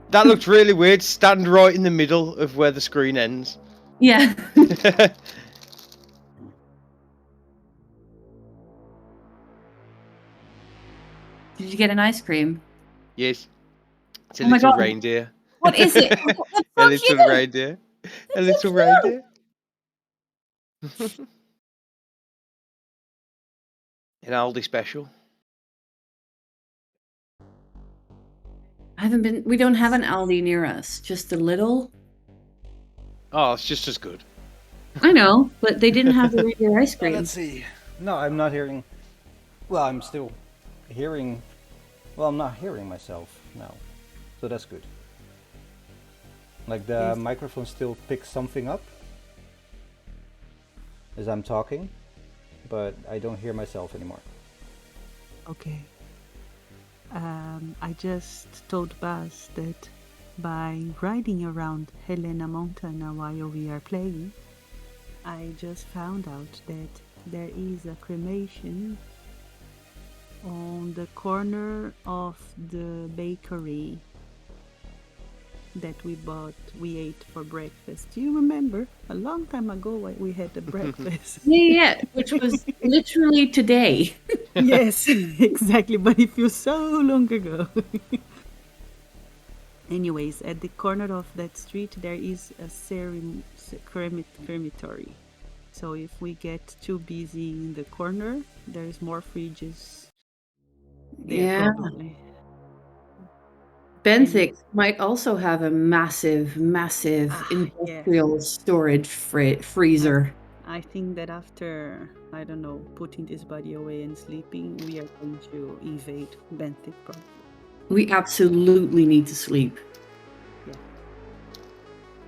B: That looked really weird. Stand right in the middle of where the screen ends.
C: Yeah. Did you get an ice cream?
B: Yes. It's a
C: Oh my
B: little
C: God.
B: reindeer.
C: What is it? That's
B: A
C: so
B: little
C: cute.
B: reindeer. A
C: That's
B: little
C: so
B: reindeer. An Aldi special.
C: I haven't been. We don't have an Aldi near us. Just a little.
B: Oh, it's just as good.
C: I know, but they didn't have the regular ice cream.
A: Let's see. No, I'm not hearing. Well, I'm still hearing. Well, I'm not hearing myself now, so that's good. Like the
E: Yes.
A: microphone still picks something up as I'm talking, but I don't hear myself anymore.
E: Okay. I just told Baz that by riding around Helena Montana while we are playing, I just found out that there is a cremation on the corner of the bakery that we ate for breakfast. Do you remember? A long time ago we had the breakfast.
C: Yeah, which was literally today.
E: Yes, exactly, but it feels so long ago. Anyways, at the corner of that street there is a crematory. So if we get too busy in the corner, there's more fridges there
C: Yeah.
E: probably.
C: Benthic might also have a massive
E: Yeah.
C: industrial storage freezer.
E: I think that after, I don't know, putting this body away and sleeping, we are going to invade Benthic probably.
C: We absolutely need to sleep.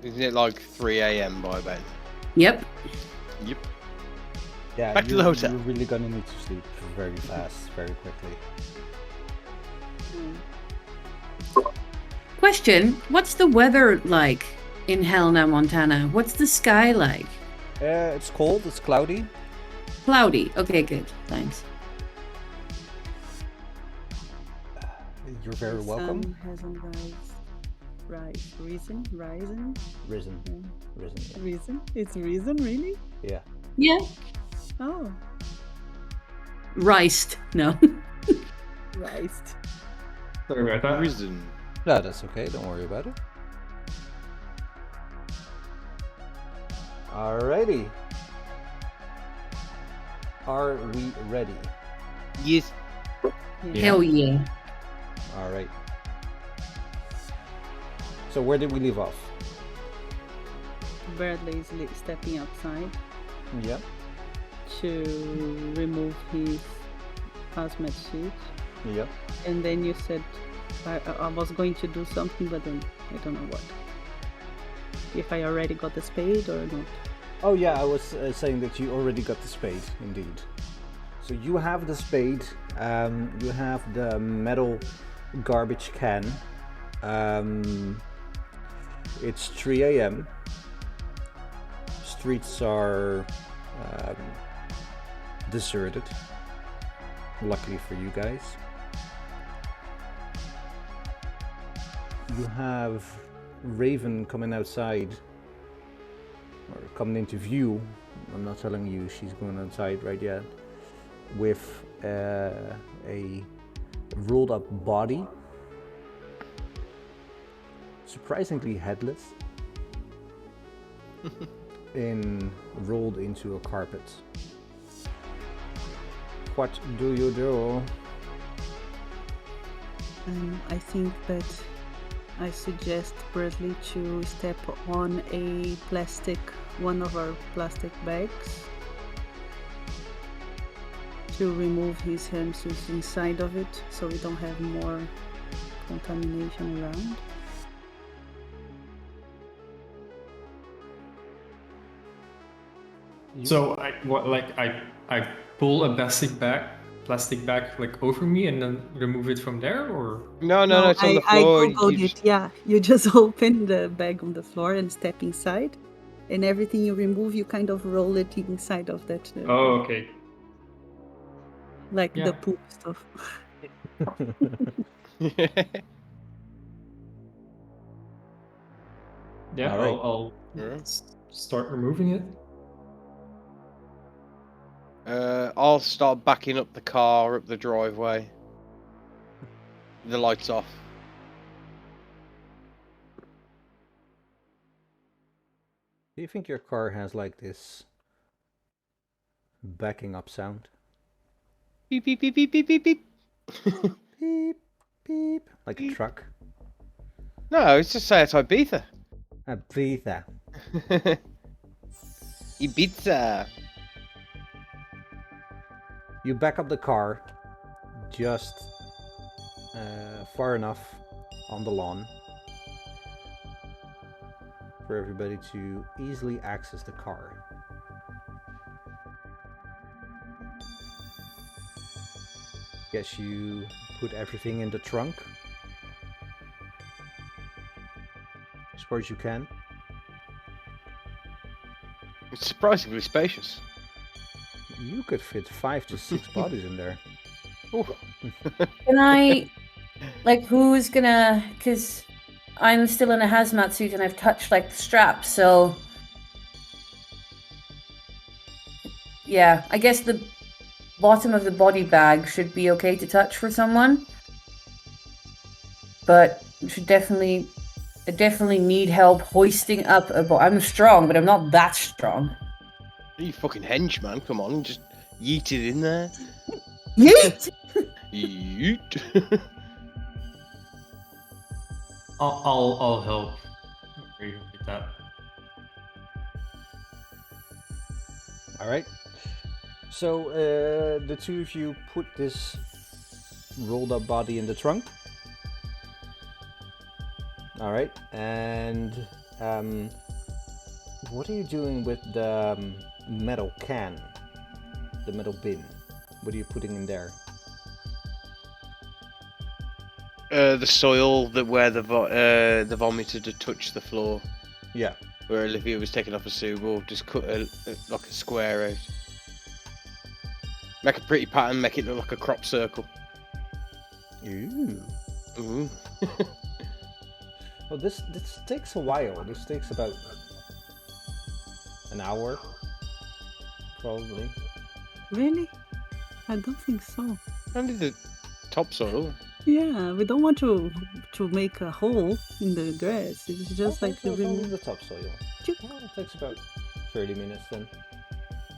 B: Isn't it like 3 a.m. by then?
C: Yep.
B: Yep.
A: Yeah,
B: Back to the hotel.
A: You're really gonna need to sleep very fast, very quickly.
C: Question, what's the weather like in Helena, Montana? What's the sky like?
A: It's cold, it's cloudy.
C: Cloudy. Okay, good. Thanks.
A: You're very welcome.
E: Sun hasn't risen.
A: Risen.
E: Yeah.
A: Risen. Yeah.
E: Risen? It's risen, really?
A: Yeah.
C: Yeah.
E: Oh,
C: Riced. No.
E: rised.
D: Sorry about that.
B: Risen.
A: No, that's okay. Don't worry about it. Alrighty. Are we ready?
B: Yes.
D: Yeah.
C: Hell yeah.
A: Alright. So where did we leave off?
E: Bradley is stepping outside
A: Yeah.
E: to remove his hazmat suit.
A: Yeah.
E: And then you said I was going to do something, but then I don't know what. If I already got the spade or not.
A: Oh yeah, I was saying that you already got the spade, indeed. So you have the spade, you have the metal garbage can. It's 3 a.m. Streets are deserted, luckily for you guys. You have Raven coming outside, or coming into view. I'm not telling you she's going outside right yet, with a rolled up body, surprisingly headless, rolled into a carpet. what do you do?
E: I think that I suggest Bradley to step on one of our plastic bags, to remove his hamsters inside of it, so we don't have more contamination around.
D: So I pull a plastic bag like over me and then remove it from there, or
B: No, it's on the
E: I
B: floor.
E: googled
B: You
E: it. Yeah, you just open the bag on the floor and step inside, and everything you remove, you kind of roll it inside of that.
D: oh, okay.
E: Like
D: Yeah.
E: the poop stuff.
D: Yeah,
A: All right.
D: I'll
B: Yeah.
D: start removing it.
B: I'll start backing up the car up the driveway. The lights off.
A: Do you think your car has like this backing up sound?
B: Beep beep beep beep beep beep beep.
A: Beep, beep, like a truck.
B: No, it's just say it's Ibiza.
A: A breather.
B: Ibiza.
A: You back up the car just far enough on the lawn for everybody to easily access the car. Guess you put everything in the trunk as far as you can.
B: It's surprisingly spacious.
A: You could fit 5 to 6 bodies in there.
B: Ooh.
C: Can I, like, who's gonna? Because I'm still in a hazmat suit and I've touched like the straps, so yeah, I guess the bottom of the body bag should be okay to touch for someone, but I definitely need help hoisting up a I'm strong, but I'm not that strong.
B: You fucking hench, man. Come on, just yeet it in there.
C: Yeet!
B: Yeet.
D: I'll help Raven with that.
A: All right. So the two of you put this rolled up body in the trunk. All right. And what are you doing with the metal can, the metal bin? What are you putting in there?
B: The soil that where the vomit had touched the floor,
A: Yeah.
B: where Olivia was taking off a suit, we'll just cut like a square out. Make a pretty pattern, make it look like a crop circle.
A: Ooh.
B: Ooh.
A: Well, this takes a while. This takes about an hour, probably.
E: Really? I don't think so.
B: Only the topsoil.
E: Yeah, we don't want to make a hole in the grass. It's just like
A: it's only
E: remove.
A: the topsoil.
E: Choo.
A: Well, it takes about 30 minutes then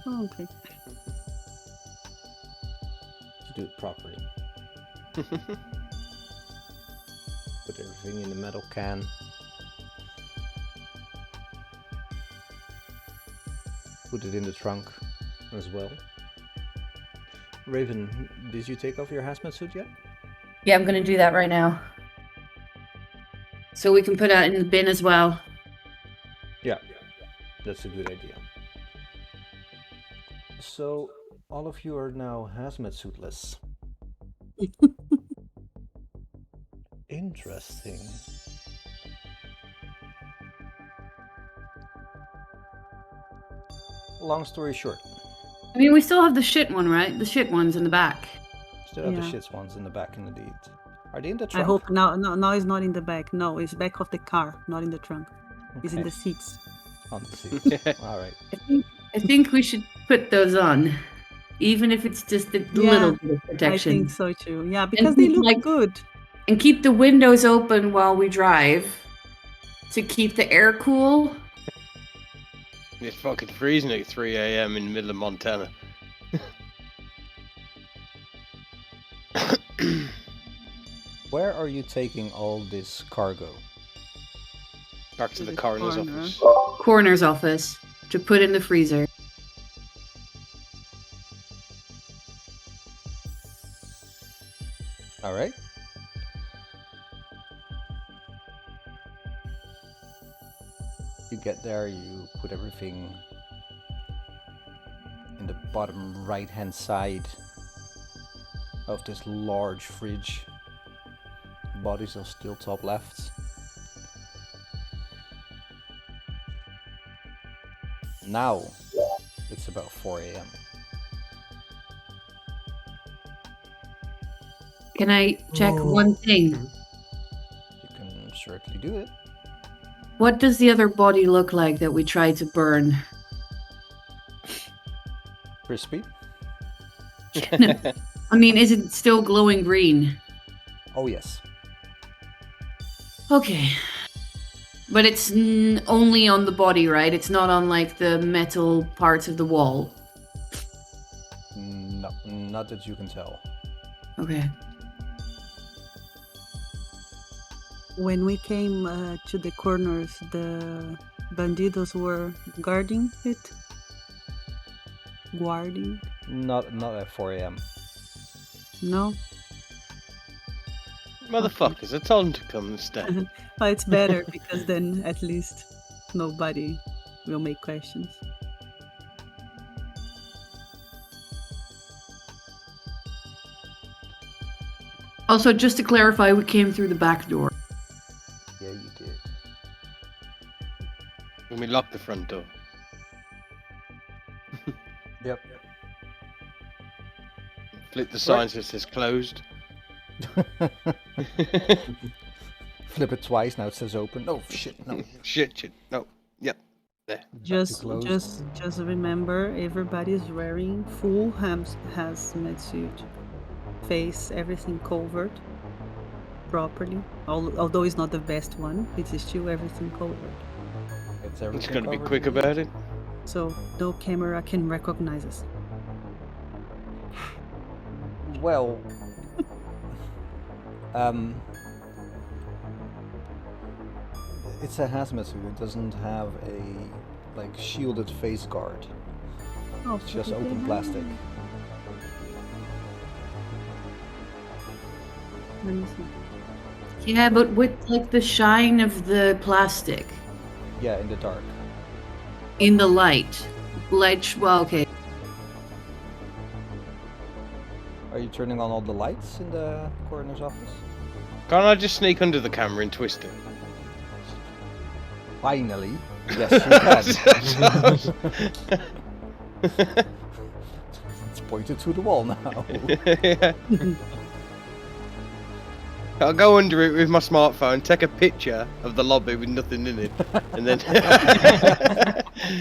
E: Oh, okay.
A: to do it properly. Put everything in the metal can. Put it in the trunk as well. Raven, did you take off your hazmat suit yet?
C: Yeah, I'm gonna do that right now. So we can put that in the bin as well.
A: Yeah, that's a good idea. So, all of you are now hazmat suitless. Interesting. Long story short,
C: I mean, we still have the shit one, right? The shit one's in the back.
A: still have the
E: Yeah.
A: shits ones in the back indeed. Are they in the
E: I
A: trunk?
E: hope now it's not in the back. No, it's back of the car, not in the trunk. It's in
A: Okay.
E: the seats.
A: On the seats. All right.
C: I think we should put those on, even if it's just a
E: Yeah,
C: little bit of
E: I
C: protection.
E: think so too. Yeah, because they
C: keep,
E: look
C: like-
E: good.
C: And keep the windows open while we drive to keep the air cool.
B: It's fucking freezing at 3 a.m. in the middle of Montana.
A: Where are you taking all this cargo?
B: Back to
E: To
B: the
E: the
B: coroner's
E: coroner.
B: office.
C: Coroner's office to put in the freezer.
A: All right. You get there, you put everything in the bottom right-hand side of this large fridge. Bodies are still top left. Now it's about 4 a.m.
C: Can I check one thing?
A: You can certainly do it.
C: What does the other body look like that we tried to burn?
A: Crispy?
C: I mean, is it still glowing green?
A: Oh yes.
C: Okay. But it's only on the body, right? It's not on like the metal parts of the wall.
A: No, not that you can tell.
C: Okay.
E: When we came to the corners, the bandidos were guarding it. Guarding?
A: Not at 4 a.m.
E: No.
B: Motherfuckers, I told him to come and stay.
E: Oh, it's better because then at least nobody will make questions.
C: Also, just to clarify, we came through the back door.
A: Yeah, you did.
B: When we locked the front door.
A: Yep.
B: Flip the sign so it says closed.
A: Flip it twice, now it says open. Oh shit, no.
B: Shit. No. Yep. There.
A: Back to
E: Just
A: closed.
E: remember, everybody's wearing full hazmat suit, face, everything covered properly. Although it's not the best one, it's still everything covered.
A: It's
B: I'm
A: everything
B: just gonna be
A: covered
B: quick
A: indeed.
B: about it.
E: So no camera can recognize us.
A: Well, it's a hazmat suit. It doesn't have a like shielded face guard.
E: Oh,
A: It's just open plastic.
E: Let me see.
C: Yeah, but with like the shine of the plastic
A: Yeah, in the dark.
C: in the light. Well, okay.
A: Are you turning on all the lights in the coroner's office?
B: Can't I just sneak under the camera and twist it?
A: Finally, yes, you can. It's pointed to the wall now.
B: Yeah. I'll go under it with my smartphone, take a picture of the lobby with nothing in it, and then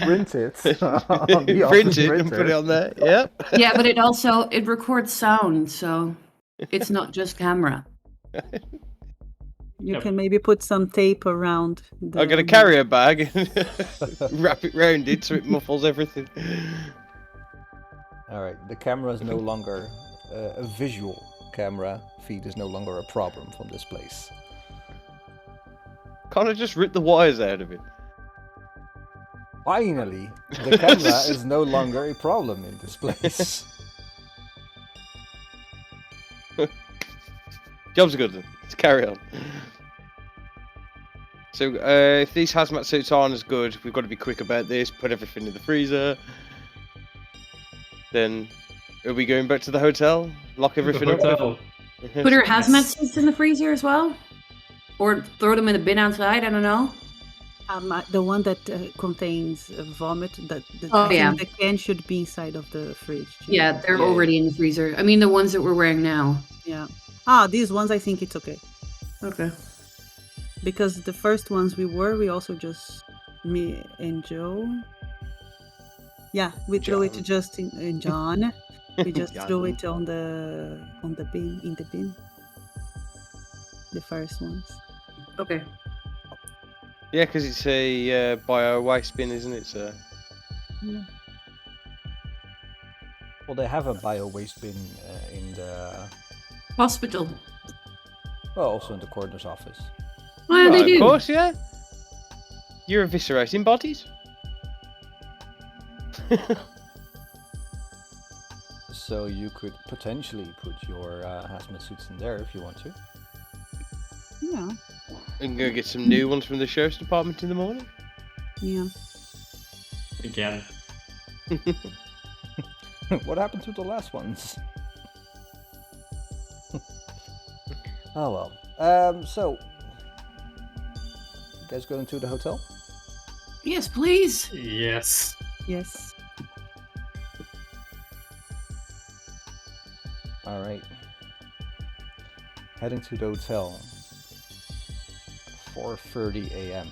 A: Print it. On the
B: print
A: office
B: it and put it on there. Yep.
C: Yeah, but it records sound, so it's not just camera.
E: You
D: Yep.
E: can maybe put some tape around.
B: I got a carrier bag and wrap it round it so it muffles everything.
A: All right, the camera is no longer a visual camera feed is no longer a problem from this place.
B: Can't I just rip the wires out of it?
A: Finally, the camera is no longer a problem in this place.
B: Job's good then. Let's carry on. So, if these hazmat suits aren't as good, we've got to be quick about this. Put everything in the freezer. Then, are we going back to the hotel? Lock everything
D: The
B: up?
D: hotel.
C: Put our hazmat suits in the freezer as well? Or throw them in the bin outside, I don't know.
E: The one that contains vomit.
C: Oh,
E: I
C: yeah.
E: think the can should be inside of the fridge. too.
C: Yeah, they're
B: Yeah.
C: already in the freezer. I mean, the ones that we're wearing now.
E: Yeah. Ah, these ones I think it's okay.
C: Okay.
E: Because the first ones we also just me and Joe. Yeah, we threw it
B: John.
E: just in John. We just
B: John.
E: threw it on the bin in the bin. The first ones.
C: Okay.
B: Yeah, because it's a bio waste bin, isn't it? So
E: Yeah.
A: Well, they have a bio waste bin in the
C: Hospital.
A: Well, also in the coroner's office.
C: Well, they
B: Right,
C: do.
B: of course, yeah. You're eviscerating bodies.
A: So you could potentially put your hazmat suits in there if you want to.
E: Yeah.
B: And go get some new ones from the sheriff's department in the morning.
E: Yeah.
D: Again.
A: What happened to the last ones? Oh well. So you guys going to the hotel?
C: Yes, please.
D: Yes.
E: Yes.
A: All right. Heading to the hotel. 4:30 a.m.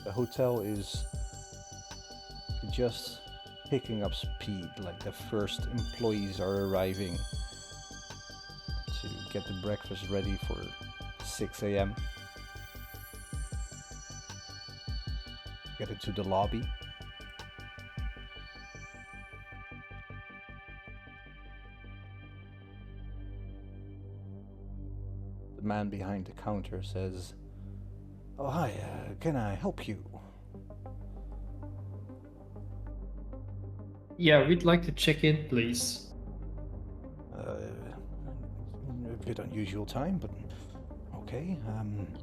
A: The hotel is just picking up speed, like the first employees are arriving to get the breakfast ready for 6 a.m. Get into the lobby. The man behind the counter says, "Oh, hi, can I help you?"
D: Yeah, we'd like to check in, please.
A: A bit unusual time, but okay.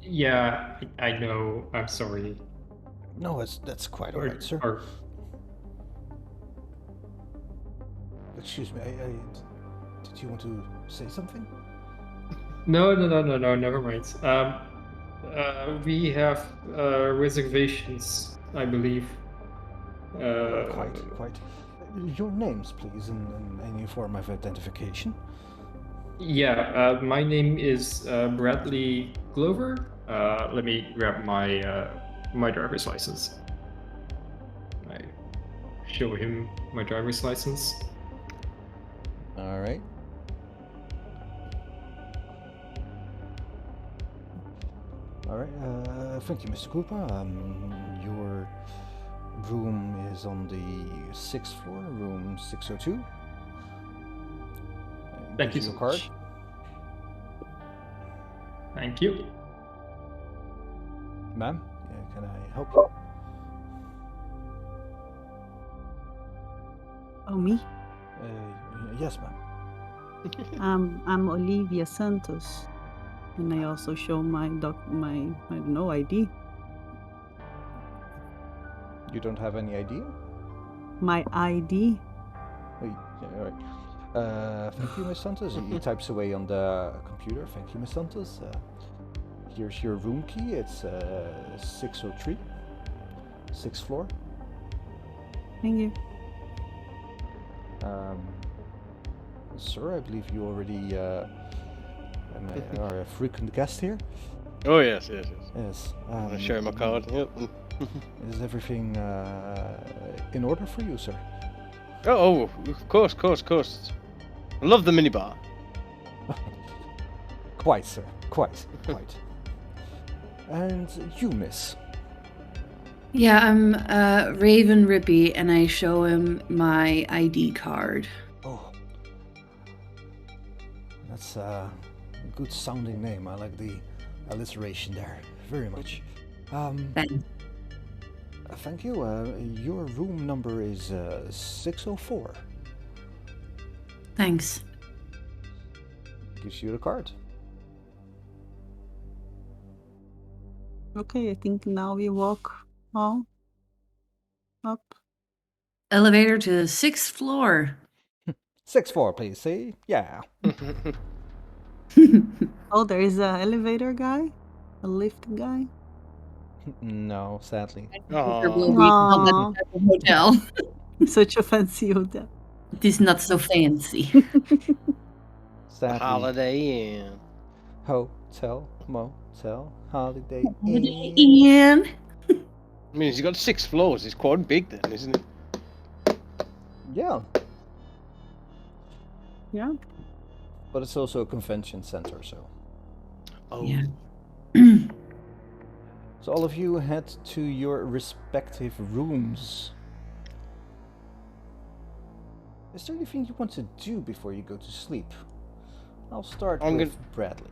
D: Yeah, I know. I'm sorry.
A: No, that's quite all right, sir.
D: Or-
A: Excuse me, did you want to say something?
D: No, never mind. We have reservations, I believe.
A: Quite. Your names, please, and any form of identification.
D: Yeah, my name is Bradley Glover. Let me grab my my driver's license. I show him my driver's license.
A: All right. All right. Thank you, Mr. Cooper. Your room is on the 6th floor, room 602.
D: Thank you
A: Gives
D: so
A: a card.
D: much. Thank you.
A: Ma'am, can I help you?
E: Oh, me?
A: Yes, ma'am.
E: I'm Olivia Santos, and I also show my I don't know, ID.
A: You don't have any idea?
E: My ID.
A: Oh, yeah, all right. Thank you, Miss Santos. He types away on the computer. Thank you, Miss Santos. Here's your room key. It's 603, 6th floor.
E: Thank you.
A: Sir, I believe you already are a frequent guest here.
B: Oh yes, yes, yes.
A: Yes.
B: I show him my card. Yep.
A: Is everything in order for you, sir?
B: Oh, of course. I love the minibar.
A: Quite, sir. Quite. And you, miss?
C: Yeah, I'm Raven Rippy, and I show him my ID card.
A: Oh, that's a good sounding name. I like the alliteration there very much.
C: Thanks.
A: Thank you. Your room number is 604.
C: Thanks.
A: Gives you the card.
E: Okay, I think now we walk all up.
C: Elevator to the 6th floor.
A: 6-4, please. See? Yeah.
E: Oh, there is a elevator guy, a lift guy.
A: No, sadly.
C: There will
B: Aw.
C: be on that
E: Aww.
C: type of hotel.
E: Such a fancy hotel.
C: It is not so fancy.
A: Sadly.
B: Holiday Inn.
A: Hotel, motel, holiday
C: Holiday
A: inn.
C: Inn.
B: I mean, he's got 6 floors. It's quite big then, isn't it?
A: Yeah,
E: Yeah.
A: but it's also a convention center, so.
B: Oh.
C: Yeah.
A: So all of you head to your respective rooms. Is there anything you want to do before you go to sleep? I'll start
B: I'm
A: with Bradley.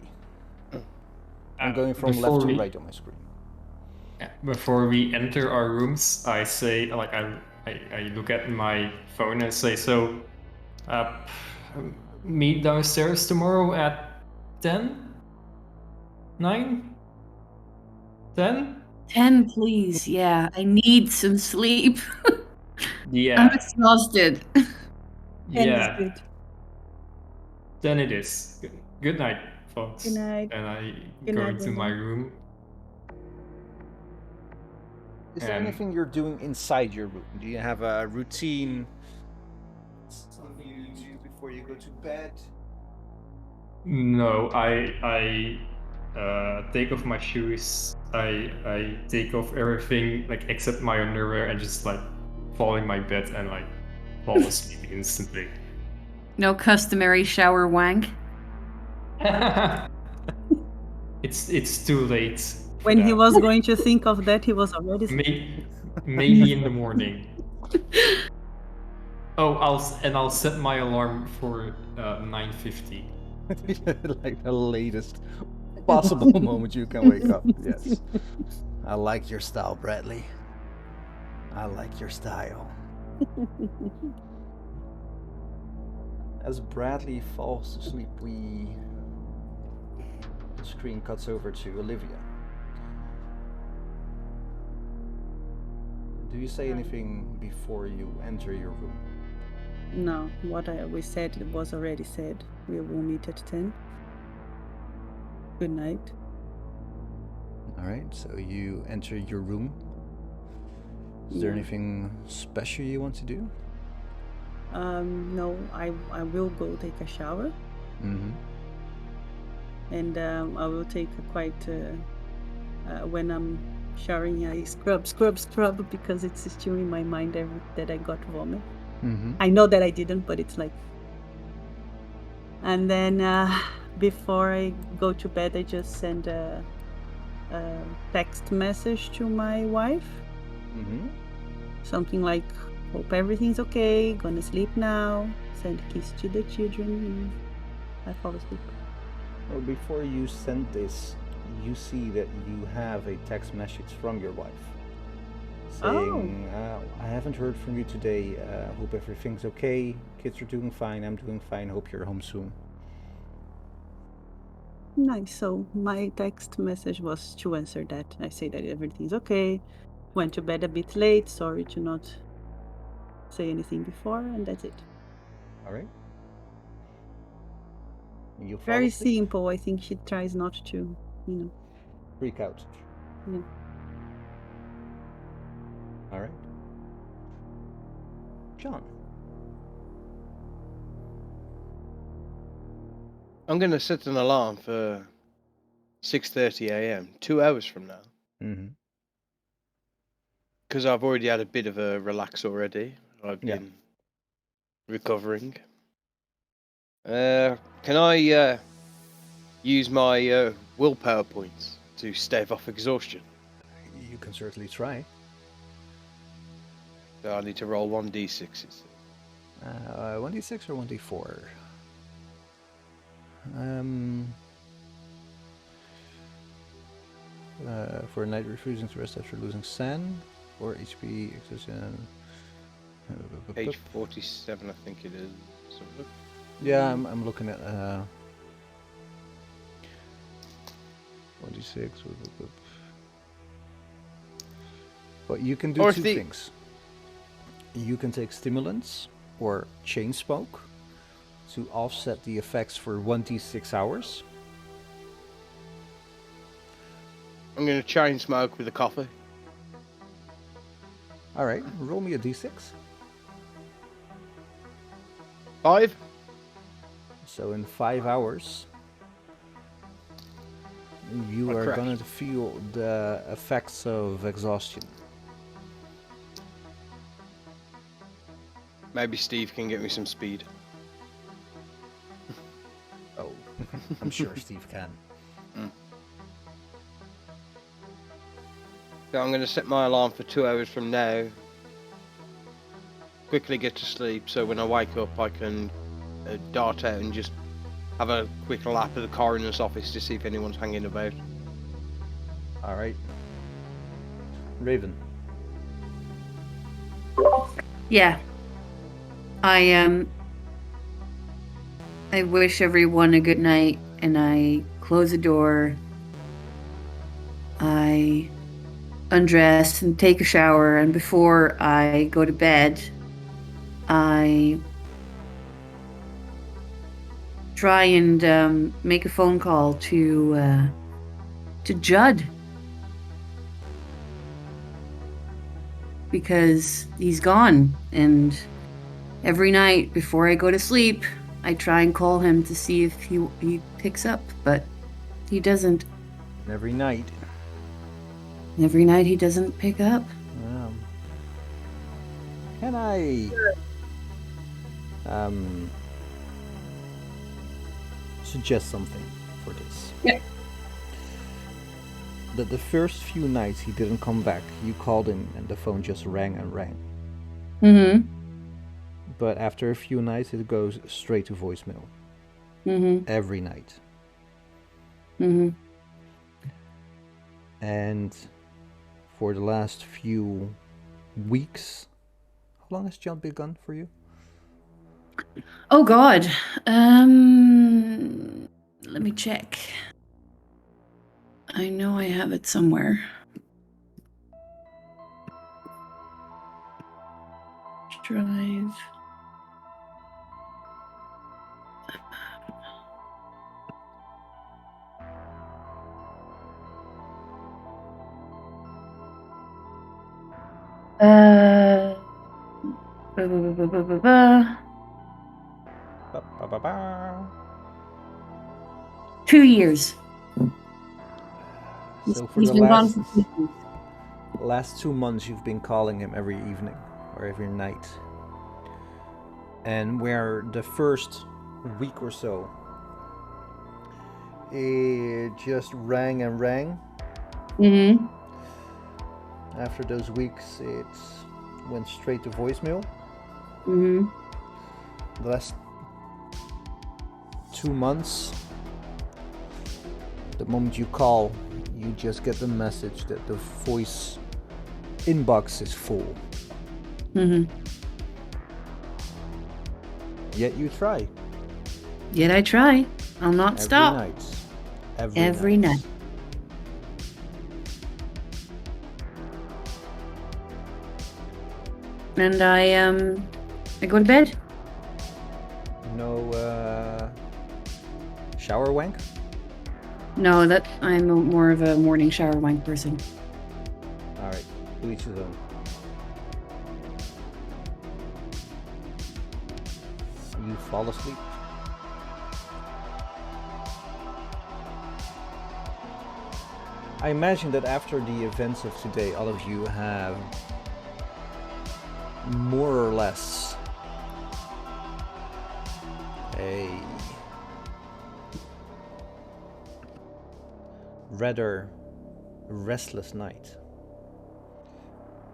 A: I'm
D: Uh,
A: going from
D: before
A: left to
D: we-
A: right on my screen.
D: Before we enter our rooms, I say, like, I look at my phone and say, so, meet downstairs tomorrow at 10? 9? 10?
C: 10, please. Yeah, I need some sleep. I'm
D: Yeah,
C: exhausted.
E: And it's
D: yeah,
E: good.
D: 10 it is. Good night, folks.
E: Good night.
D: And I
E: Good
D: go
E: night,
D: into my
E: Brendan.
D: room.
A: Is there
D: And-
A: anything you're doing inside your room? Do you have a routine? Something you do before you go to bed?
D: No, I take off my shoes. I take off everything like except my underwear and just like fall in my bed and like fall asleep instantly.
C: No customary shower wank.
D: It's too late. for
E: When he
D: that.
E: was going to think of that, he was already
D: Maybe in the morning. Oh, I'll set my alarm for 9:50.
A: Like the latest possible moment you can wake up. Yes. I like your style, Bradley. I like your style. As Bradley falls to sleep, the screen cuts over to Olivia. Do you say anything before you enter your room?
E: No, what we said was already said. We will meet at 10. Good night.
A: All right, so you enter your room. Is there
E: Yeah.
A: anything special you want to do?
E: No, I will go take a shower,
A: Mm-hmm.
E: and I will take a quite when I'm showering, I scrub because it's still in my mind that I got vomit.
A: Mm-hmm.
E: I know that I didn't, but it's like. And then before I go to bed, I just send a text message to my wife,
A: Mm-hmm.
E: something like, "Hope everything's okay. Gonna sleep now. Send kiss to the children." And I fall asleep.
A: Well, before you send this, you see that you have a text message from your wife saying, I haven't heard from you today. Hope everything's okay. Kids are doing fine. I'm doing fine. Hope you're home soon.
E: Nice. So my text message was to answer that. I say that everything's okay. Went to bed a bit late. Sorry to not say anything before, and that's it.
A: All right. You fall
E: Very
A: asleep?
E: simple. I think she tries not to,
A: Freak out.
E: Yeah.
A: All right. John.
B: I'm going to set an alarm for 6:30 a.m. 2 hours from now,
A: Mm-hmm.
B: because I've already had a bit of a relax already. I've
A: Yeah.
B: been recovering. Can I use my willpower points to stave off exhaustion?
A: You can certainly try.
B: So I need to roll 1d6.
A: 1d6 or 1d4? For a night refusing to rest after losing sand, or HP exhaustion.
B: Page 47, I think it is.
A: Yeah, I'm looking at 1d6. But you can do
B: Or
A: two
B: if the-
A: things. You can take stimulants or chain smoke to offset the effects for 1d6 hours.
B: I'm going to chain smoke with a coffee.
A: All right, roll me a d6.
B: 5?
A: So in 5 hours, you
B: I
A: are
B: crashed.
A: going to feel the effects of exhaustion.
B: Maybe Steve can get me some speed.
A: Oh, I'm sure Steve can.
B: So I'm going to set my alarm for 2 hours from now. quickly get to sleep, so when I wake up, I can dart out and just have a quick lap at the coroner's office to see if anyone's hanging about.
A: All right. Raven.
C: Yeah. I wish everyone a good night, and I close the door. I undress and take a shower, and before I go to bed, I try and make a phone call to Judd, because he's gone, and every night before I go to sleep, I try and call him to see if he picks up, but he doesn't.
A: Every night.
C: Every night he doesn't pick up.
A: Can I suggest something for this?
C: Yeah.
A: That the first few nights he didn't come back, you called him and the phone just rang and rang.
C: Mm-hmm.
A: But after a few nights it goes straight to voicemail.
C: Mm-hmm.
A: Every night.
C: Mm-hmm.
A: And for the last few weeks, how long has John been gone for you?
C: Oh God. Let me check. I know I have it somewhere. Drive. Ba, ba, ba, ba, ba, ba, ba.
A: Ba, ba, ba, ba.
C: 2 years.
A: So for
C: He's
A: the
C: been gone for 2 years.
A: last 2 months you've been calling him every evening or every night. And where the first week or so it just rang and rang.
C: Mm-hmm.
A: After those weeks it went straight to voicemail.
C: Mm-hmm.
A: The last 2 months, the moment you call, you just get the message that the voice inbox is full.
C: Mm-hmm.
A: Yet you try.
C: Yet I try. I'll not
A: Every
C: stop.
A: night.
C: Every night. And I go to bed.
A: No shower wank?
C: No, that I'm more of a morning shower wank person.
A: Alright, to each his own. You fall asleep. I imagine that after the events of today, all of you have more or less a rather restless night.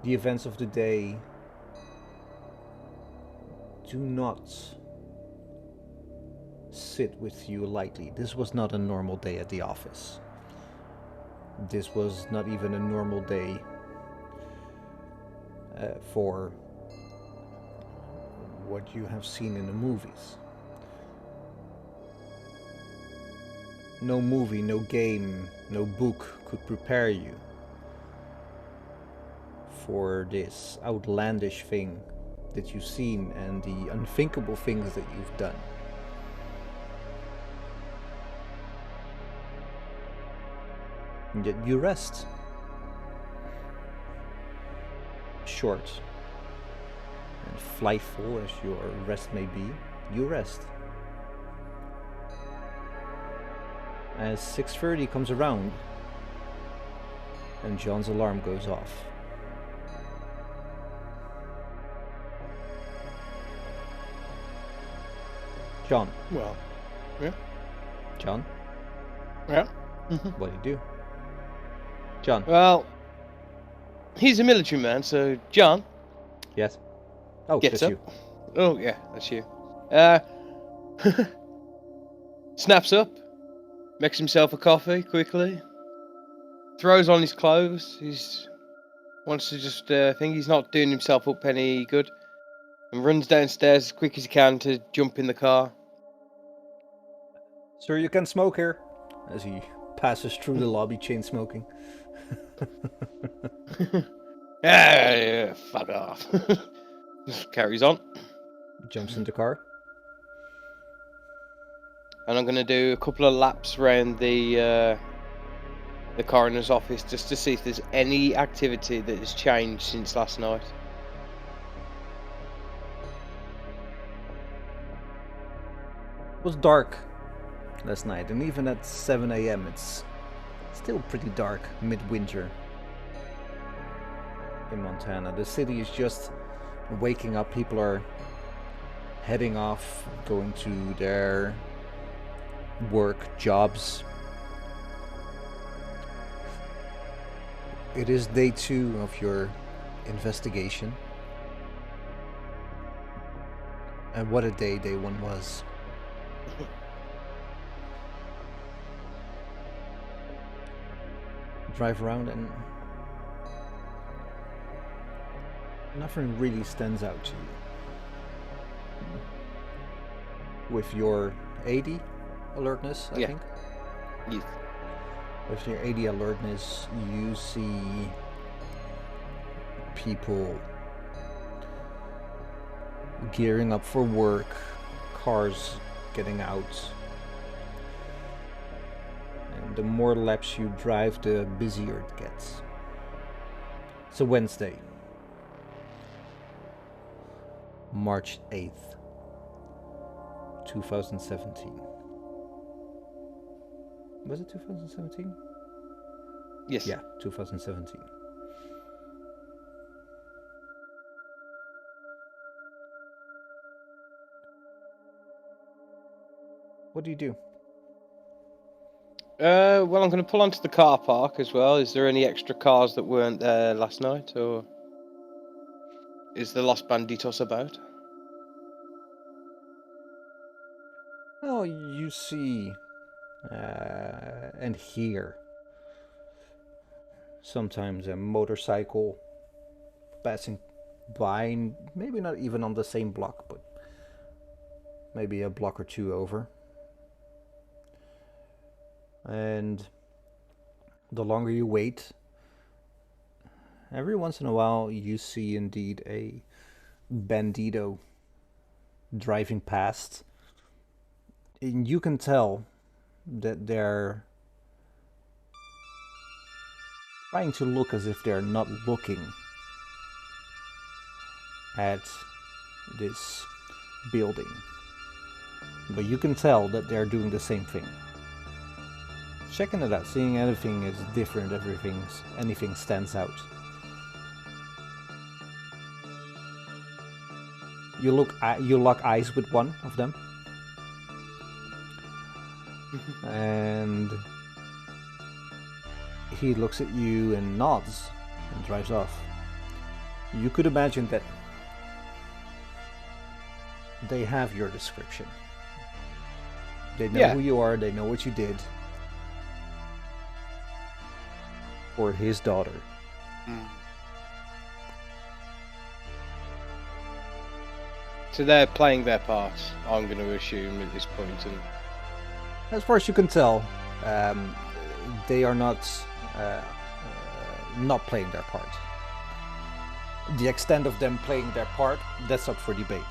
A: The events of the day do not sit with you lightly. This was not a normal day at the office. This was not even a normal day for what you have seen in the movies. No movie, no game, no book could prepare you for this outlandish thing that you've seen and the unthinkable things that you've done. And yet you rest. Short and flightful as your rest may be, you rest. As 6:30 comes around and John's alarm goes off. John.
B: Well, yeah.
A: John,
B: Yeah.
A: what do you do? John.
B: Well, he's a military man, so John,
A: Yes. Oh,
B: Gets
A: that's
B: up.
A: you.
B: Oh yeah, that's you. Snaps up, makes himself a coffee quickly, throws on his clothes. He's wants to just think he's not doing himself up any good, and runs downstairs as quick as he can to jump in the car.
A: Sir, you can smoke here. As he passes through the lobby, chain smoking.
B: Yeah, fuck off. Just carries on.
A: Jumps in the car.
B: And I'm gonna do a couple of laps around the coroner's office just to see if there's any activity that has changed since last night.
A: It was dark last night, and even at 7 a.m. it's still pretty dark midwinter in Montana. The city is just waking up. People are heading off, going to their work, jobs. It is day 2 of your investigation. And what a day 1 was. Drive around and nothing really stands out to you. With your 80 alertness, I think.
B: Yes.
A: With your 80 alertness, you see people gearing up for work, cars getting out. And the more laps you drive, the busier it gets. It's a Wednesday, March 8th, 2017. Was it 2017?
B: Yes.
A: Yeah, 2017. What do you do?
B: Well, I'm going to pull onto the car park as well. Is there any extra cars that weren't there last night, or is the Los Banditos about?
A: Oh, you see and hear sometimes a motorcycle passing by, maybe not even on the same block, but maybe a block or 2 over. And the longer you wait, every once in a while you see indeed a bandito driving past. And you can tell that they're trying to look as if they're not looking at this building. But you can tell that they're doing the same thing. Checking it out, seeing anything is different, anything stands out. You lock eyes with one of them. And he looks at you and nods and drives off. You could imagine that they have your description. They know who you are, they know what you did for his daughter.
B: So they're playing their part, I'm going to assume at this point. And
A: as far as you can tell, they are not playing their part. The extent of them playing their part, that's up for debate.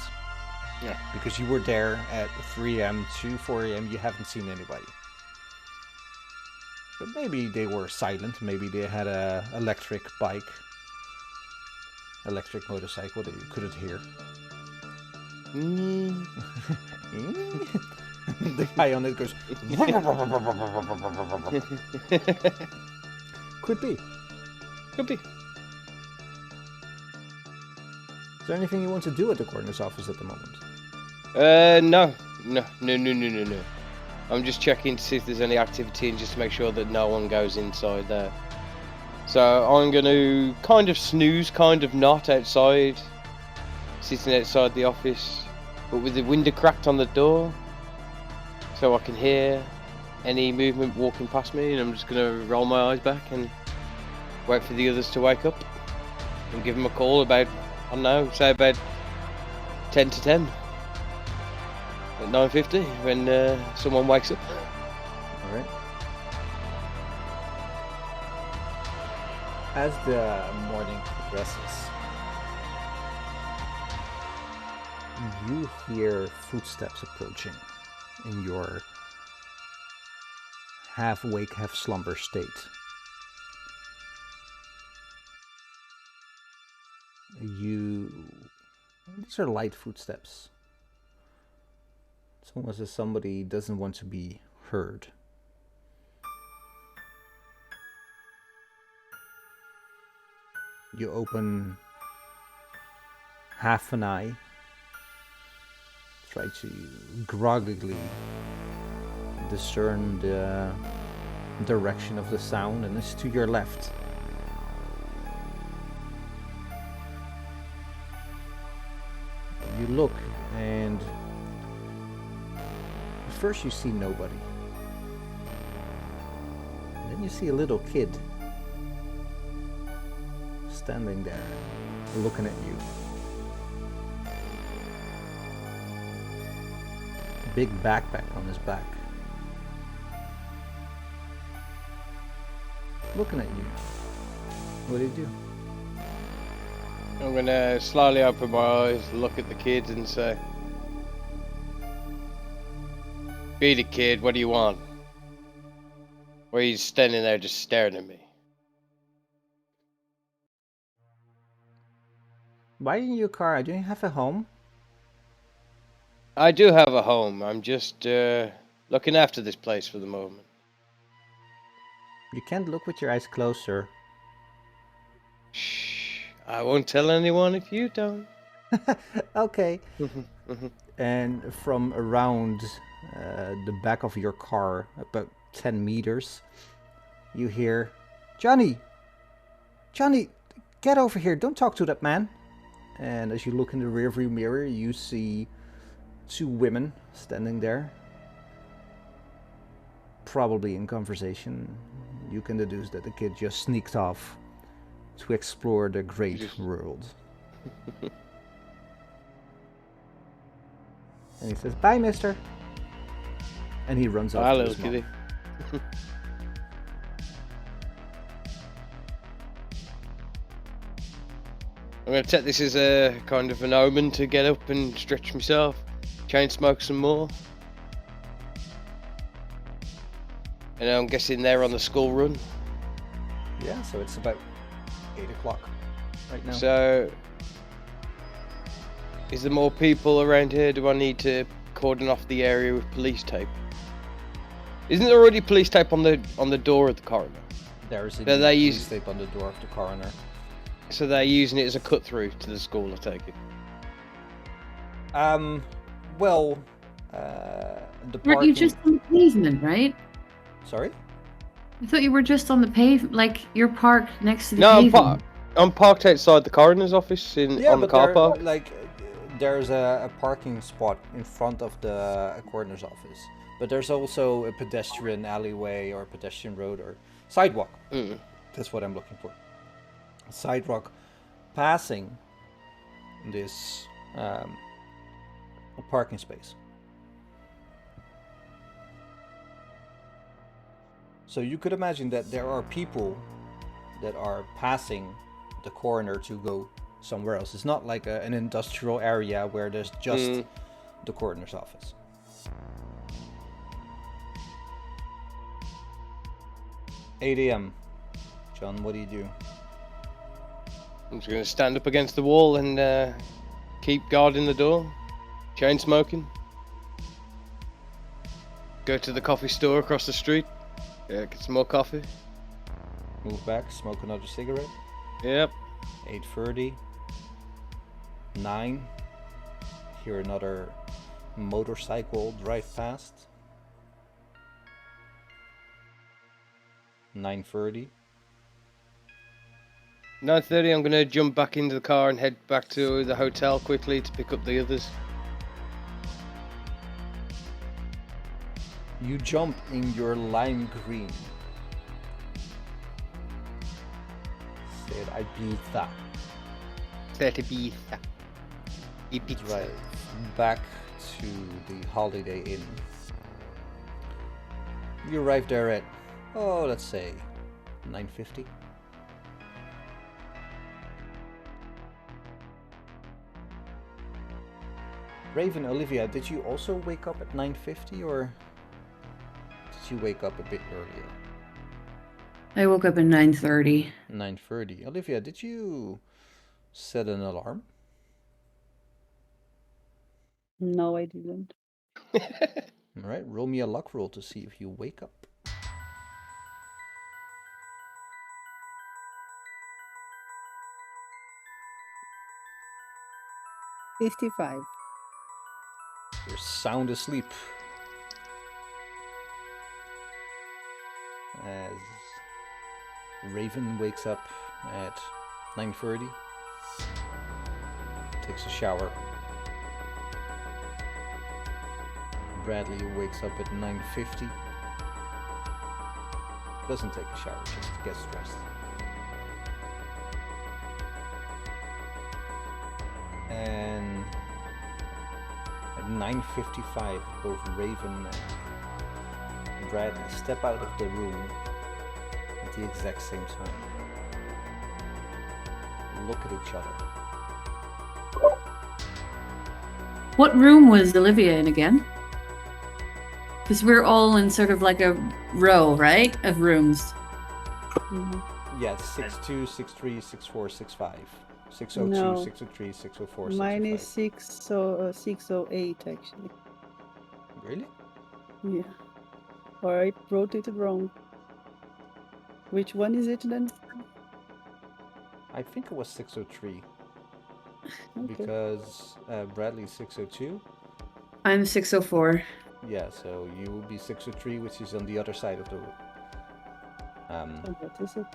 B: Yeah.
A: Because you were there at 3 a.m. to 4 a.m., you haven't seen anybody. But maybe they were silent, maybe they had a electric motorcycle that you couldn't hear. The guy on it goes. Could be.
B: Could be.
A: Is there anything you want to do at the coroner's office at the moment?
B: No. I'm just checking to see if there's any activity and just to make sure that no one goes inside there. So I'm going to kind of snooze, kind of not outside sitting outside the office, but with the window cracked on the door, so I can hear any movement walking past me, and I'm just gonna roll my eyes back and wait for the others to wake up and give them a call about, I don't know, say about 10 to 10 at 9:50 when someone wakes up.
A: All right. As the morning progresses, you hear footsteps approaching in your half awake, half slumber state. These are light footsteps. It's almost as somebody doesn't want to be heard. You open half an eye, try to groggily discern the direction of the sound, and it's to your left. You look, and at first you see nobody. And then you see a little kid standing there, looking at you. Big backpack on his back. Looking at you. What do you do?
B: I'm gonna slowly open my eyes, look at the kid and say, "Be the kid, what do you want?" Or he's standing there just staring at me.
A: Why in your car? Do you have a home?
B: I do have a home, I'm just looking after this place for the moment.
A: You can't look with your eyes closed, sir.
B: Shh, I won't tell anyone if you don't.
A: Okay. And from around the back of your car, about 10 meters, you hear, Johnny, get over here. Don't talk to that man. And as you look in the rearview mirror, you see two women standing there, probably in conversation. You can deduce that the kid just sneaked off to explore the great world. And he says, "Bye, mister." And he runs off.
B: Bye,
A: to
B: little
A: his mom.
B: kitty. I'm going to take this as a kind of an omen to get up and stretch myself, chain smoke some more. And I'm guessing they're on the school run.
A: Yeah, so it's about 8 o'clock right now.
B: So, is there more people around here? Do I need to cordon off the area with police tape? Isn't there already police tape on the door of the coroner?
A: There is a
B: So they
A: police
B: use-
A: tape on the door of the coroner.
B: So they're using it as a cut through to the school, I take it.
A: Well, the
C: Weren't you
A: parking...
C: just on the pavement, right?
A: Sorry?
C: I thought you were just on the pavement, like you're parked next to the
B: No,
C: pavement.
B: I'm parked outside the coroner's office on the car park.
A: There's a parking spot in front of the coroner's office. But there's also a pedestrian alleyway or pedestrian road or sidewalk. That's what I'm looking for. A sidewalk passing this parking space. So you could imagine that there are people that are passing the corner to go somewhere else. It's not like an industrial area where there's just the coroner's office. "8 a.m. John, what do you do?"
B: I'm just going to stand up against the wall and keep guarding the door, chain smoking. Go to the coffee store across the street, get some more coffee.
A: Move back, smoke another cigarette.
B: Yep.
A: 8:30. 9. Hear another motorcycle drive past. 9:30.
B: 9:30. I'm gonna jump back into the car and head back to the hotel quickly to pick up the others.
A: You jump in your lime green. Said Ibiza. Drive back to the Holiday Inn. You arrive there at, let's say 9:50. Raven, Olivia, did you also wake up at 9:50 or did you wake up a bit earlier?
C: I woke up at 9:30.
A: 9:30. Olivia, did you set an alarm?
E: No, I didn't.
A: Alright, roll me a luck roll to see if you wake up.
E: $55.
A: You're sound asleep. As Raven wakes up at 9:30, takes a shower. Bradley wakes up at 9:50. Doesn't take a shower, just gets dressed. And at 9:55, both Raven and Bradley step out of the room at the exact same time. Look at each other.
C: What room was Olivia in again? Because we're all in sort of like a row, right? Of rooms.
E: Mhm.
A: Yeah, 6'2", 6'3", 6'4", 6'5". 602,
E: No.
A: 603, 604,
E: Mine
A: 605.
E: is 608 actually.
A: Really?
E: Yeah. Or I wrote it wrong. Which one is it then?
A: I think it was 603
E: Okay.
A: because Bradley's 602.
C: I'm 604.
A: Yeah, so you will be 603, which is on the other side of the room.
E: So what is it?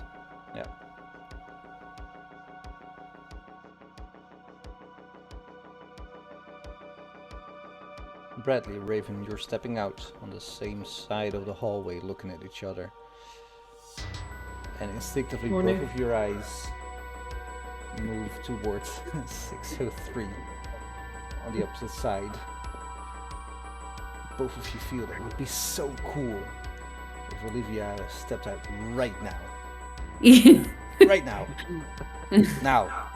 A: Yeah. Bradley, Raven, you're stepping out on the same side of the hallway looking at each other. And instinctively
D: Morning.
A: both of your eyes move towards 603 on the opposite side. Both of you feel that it would be so cool if Olivia stepped out right now. Right now. Now.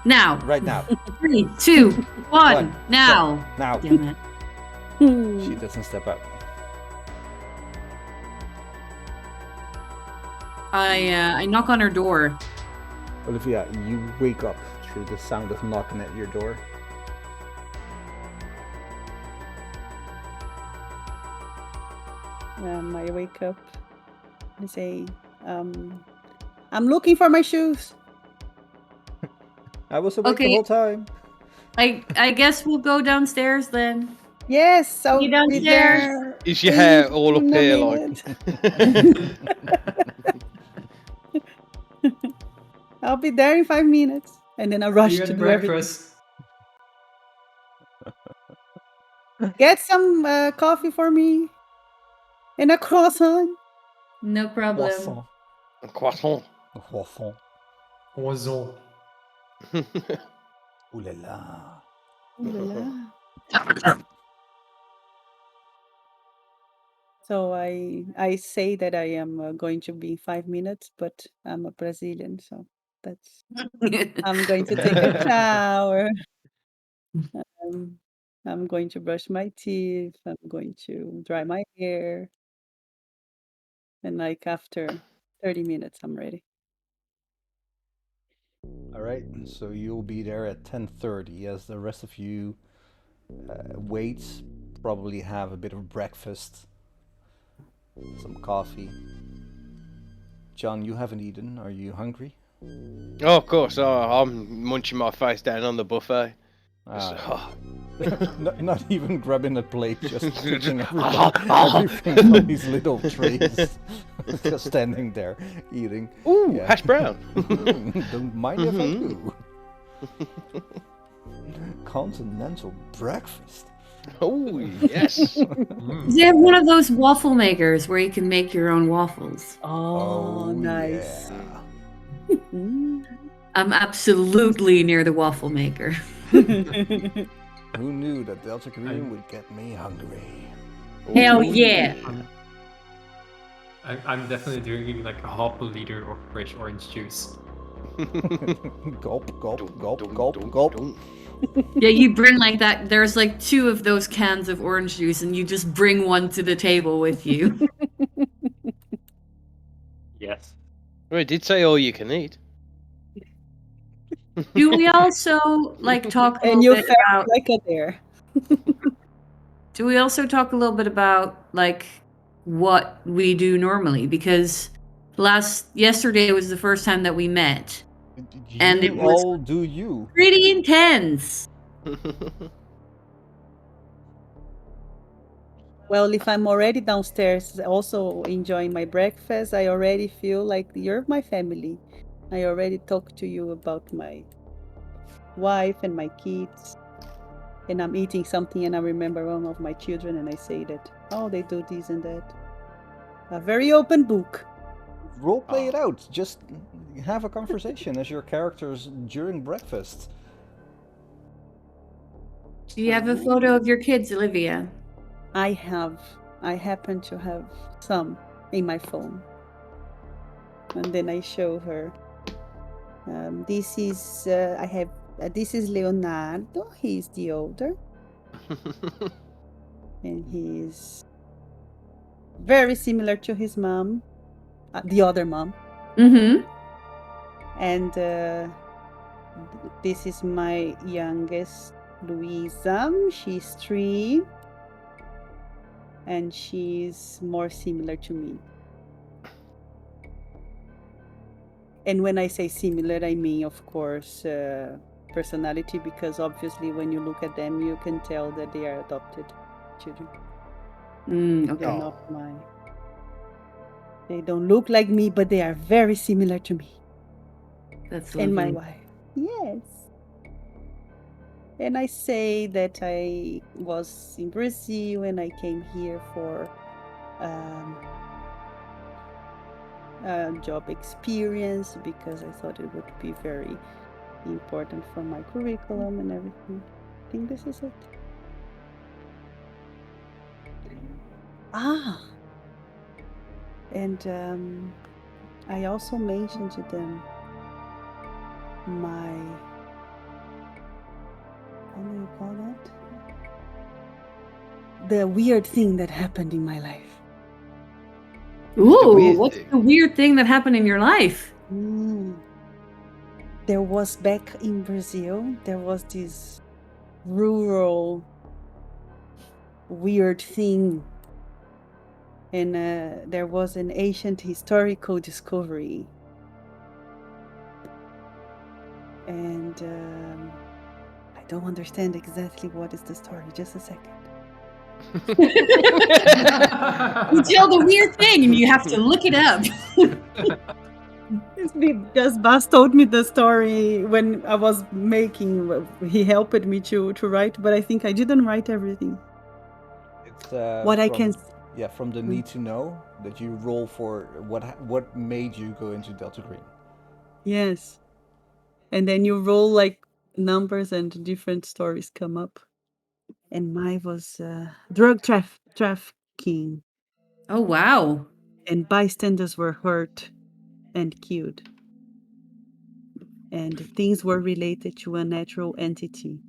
C: Now.
A: Right now.
C: 3, 2, 1.
A: One,
C: Now.
A: Now.
C: Damn it.
A: She doesn't step out.
C: I knock on her door.
A: Olivia, you wake up through the sound of knocking at your door.
E: I wake up and say, I'm looking for my shoes.
A: I was awake the
C: Okay.
A: whole time.
C: I guess we'll go downstairs then.
E: Yes, I'll
C: You
E: be
C: downstairs?
E: there.
B: Is your hair all up
E: in a
B: here, like?
E: minute. I'll be there in 5 minutes. And then I rush
D: You
E: to
D: had
E: do everything.
D: breakfast.
E: Get some coffee for me. And a croissant.
C: No problem.
A: Croissant.
B: A croissant.
A: Croissant.
D: Croissant.
A: Ooh la la.
E: Ooh la la. So I say that I am going to be 5 minutes, but I'm a Brazilian, so that's I'm going to take a shower. I'm going to brush my teeth. I'm going to dry my hair. And like after 30 minutes, I'm ready.
A: All right, so you'll be there at 10:30 as the rest of you wait, probably have a bit of breakfast, some coffee. John, you haven't eaten. Are you hungry?
B: Oh, of course. Oh, I'm munching my face down on the buffet. Just,
A: Ah,
B: oh.
A: not even grabbing a plate, just picking everything on these little trays. Just standing there eating.
B: Ooh,
A: Yeah.
B: hash brown.
A: Don't mind if I do. Continental breakfast.
B: Oh, yes.
C: They have one of those waffle makers where you can make your own waffles.
E: Oh, nice.
A: Yeah.
E: Mm.
C: I'm absolutely near the waffle maker.
A: Who knew that Delta Green would get me hungry?
C: Hell
B: Ooh,
C: yeah.
D: I'm definitely drinking like a half a liter of fresh orange juice.
A: Gulp, gulp,
B: Dunk,
A: gulp,
B: dunk,
A: gulp,
B: dunk,
A: gulp.
B: dunk.
C: Yeah, you bring like that. There's like 2 of those cans of orange juice, and you just bring one to the table with you.
D: Yes.
B: Well, it did say all you can eat.
C: Do we also like talk a
E: And
C: little
E: you
C: bit
E: felt
C: about?
E: like a there.
C: Do we also talk a little bit about like what we do normally? Because yesterday was the first time that we met, and it
A: You
C: was
A: all do you.
C: pretty intense.
E: Well, if I'm already downstairs also enjoying my breakfast, I already feel like you're my family. I already talked to you about my wife and my kids. And I'm eating something and I remember one of my children and I say that, oh, they do this and that. A very open book.
A: Role play it out. Just have a conversation as your characters during breakfast.
C: Do you have a photo of your kids, Olivia?
E: I happen to have some in my phone. And then I show her. This is Leonardo. He's the older, and he's very similar to his mom, the other mom.
C: Mm-hmm.
E: And this is my youngest, Luisa. She's 3, and she's more similar to me. And when I say similar, I mean, of course, personality, because obviously when you look at them, you can tell that they are adopted children.
C: Okay.
E: They're not mine. They don't look like me, but they are very similar to me.
C: That's
E: And my
C: lovely.
E: wife. Yes. And I say that I was in Brazil and I came here for job experience because I thought it would be very important for my curriculum and everything. I think this is it. And I also mentioned to them my, how do you call that? The weird thing that happened in my life.
C: Ooh,
B: weird
C: what's
B: thing.
C: the weird thing that happened in your life?
E: There was back in Brazil, there was this rural weird thing, and there was an ancient historical discovery, and I don't understand exactly what is the story. Just a second.
C: You tell the weird thing and you have to look it up.
E: It's because Bas told me the story when I was making. He helped me to write, but I think I didn't write everything.
A: It's
E: What I can.
A: from the need to know that you roll for what made you go into Delta Green.
E: Yes. And then you roll like numbers and different stories come up. And mine was drug trafficking,
C: Oh, wow.
E: and bystanders were hurt and killed. And things were related to a natural entity.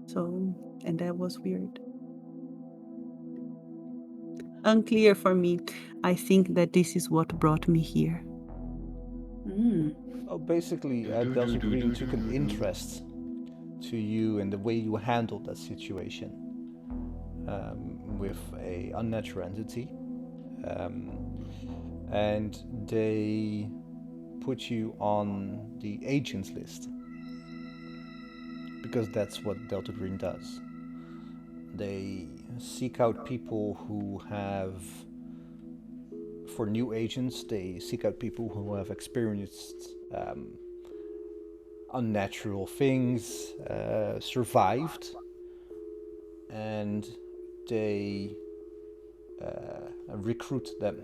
E: So, and that was weird. Unclear for me. I think that this is what brought me here.
A: Oh, basically, Delta Green took an interest to you and the way you handled that situation with a unnatural entity, and they put you on the agents list because that's what Delta Green does. They seek out people who have for new agents. They seek out people who have experienced unnatural things, survived, and they recruit them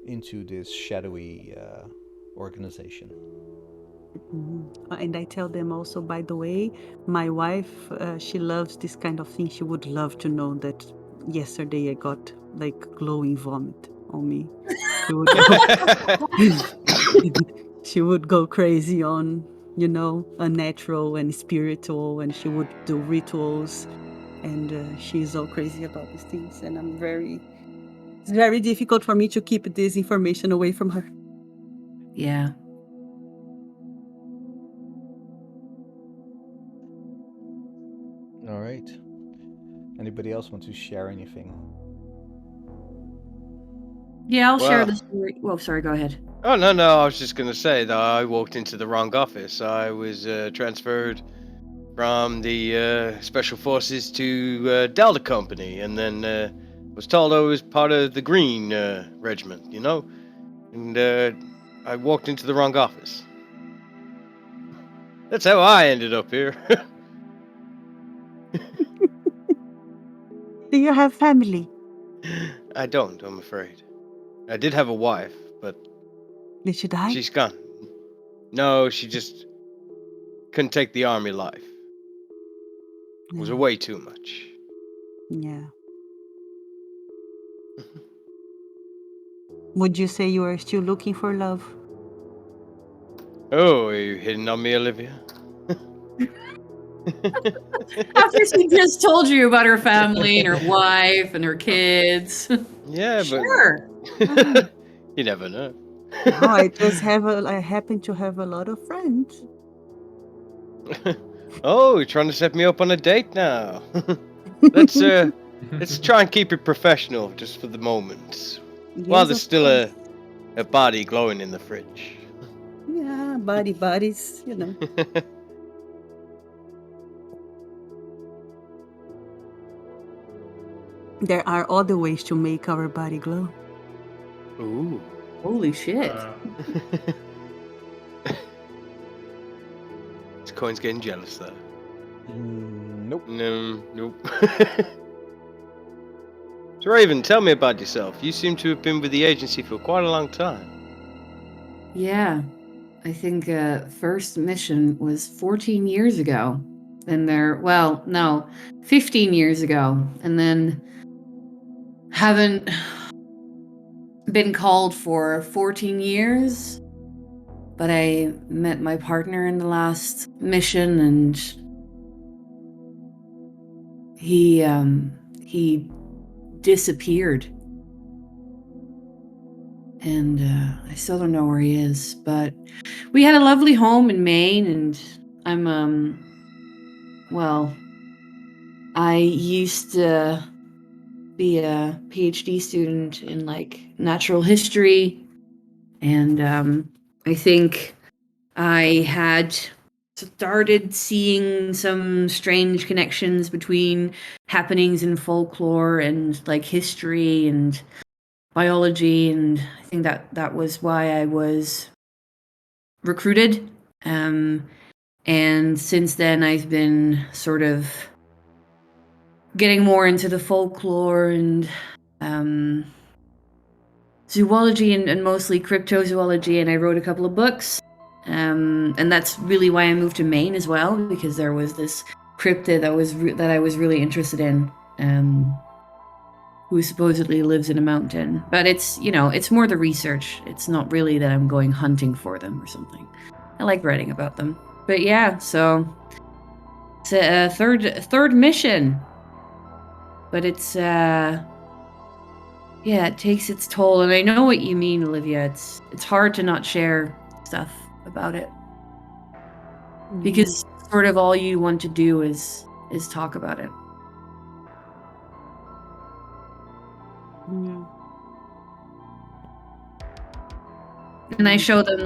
A: into this shadowy organization.
E: And I tell them also, by the way, my wife, she loves this kind of thing. She would love to know that yesterday I got like glowing vomit on me. She would she would go crazy on, unnatural and spiritual, and she would do rituals, and she's all crazy about these things. And it's very difficult for me to keep this information away from her.
C: Yeah.
A: All right. Anybody else want to share anything?
C: Yeah, I'll share
B: Well-
C: the story. Well, sorry, go ahead.
B: Oh, no, I was just going to say that I walked into the wrong office. I was transferred from the Special Forces to Delta Company, and then was told I was part of the Green Regiment, And I walked into the wrong office. That's how I ended up here.
E: Do you have family?
B: I don't, I'm afraid. I did have a wife, but
E: Did she die?
B: she's gone. No, she just couldn't take the army life. It was
E: Yeah.
B: way too much.
E: Yeah. Would you say you are still looking for love?
B: Oh, are you hitting on me, Olivia?
C: After she just told you about her family and her wife and her kids.
B: Yeah,
C: Sure.
B: but you never know.
E: Oh, I happen to have a lot of friends.
B: Oh, you're trying to set me up on a date now. Let's try and keep it professional just for the moment. While
E: Yes,
B: there's
E: of
B: still
E: course.
B: a body glowing in the fridge.
E: Yeah, bodies, There are other ways to make our body glow.
B: Ooh.
C: Holy shit.
B: This coin's getting jealous though.
A: Nope.
B: Nope. So Raven, tell me about yourself. You seem to have been with the agency for quite a long time.
C: Yeah. I think first mission was 14 years ago. And 15 years ago. And then haven't been called for 14 years. But I met my partner in the last mission, and he disappeared. And I still don't know where he is, but we had a lovely home in Maine, and I used to be a PhD student in natural history, and I think I had started seeing some strange connections between happenings in folklore and history and biology, and I think that was why I was recruited. And since then I've been sort of getting more into the folklore and zoology and mostly cryptozoology, and I wrote a couple of books. And that's really why I moved to Maine as well, because there was this cryptid that I was really interested in, who supposedly lives in a mountain. But it's more the research. It's not really that I'm going hunting for them or something. I like writing about them. But yeah, so it's a third mission. But it's it takes its toll, and I know what you mean, Olivia. It's hard to not share stuff about it, because sort of all you want to do is talk about it.
E: Yeah.
C: And I show them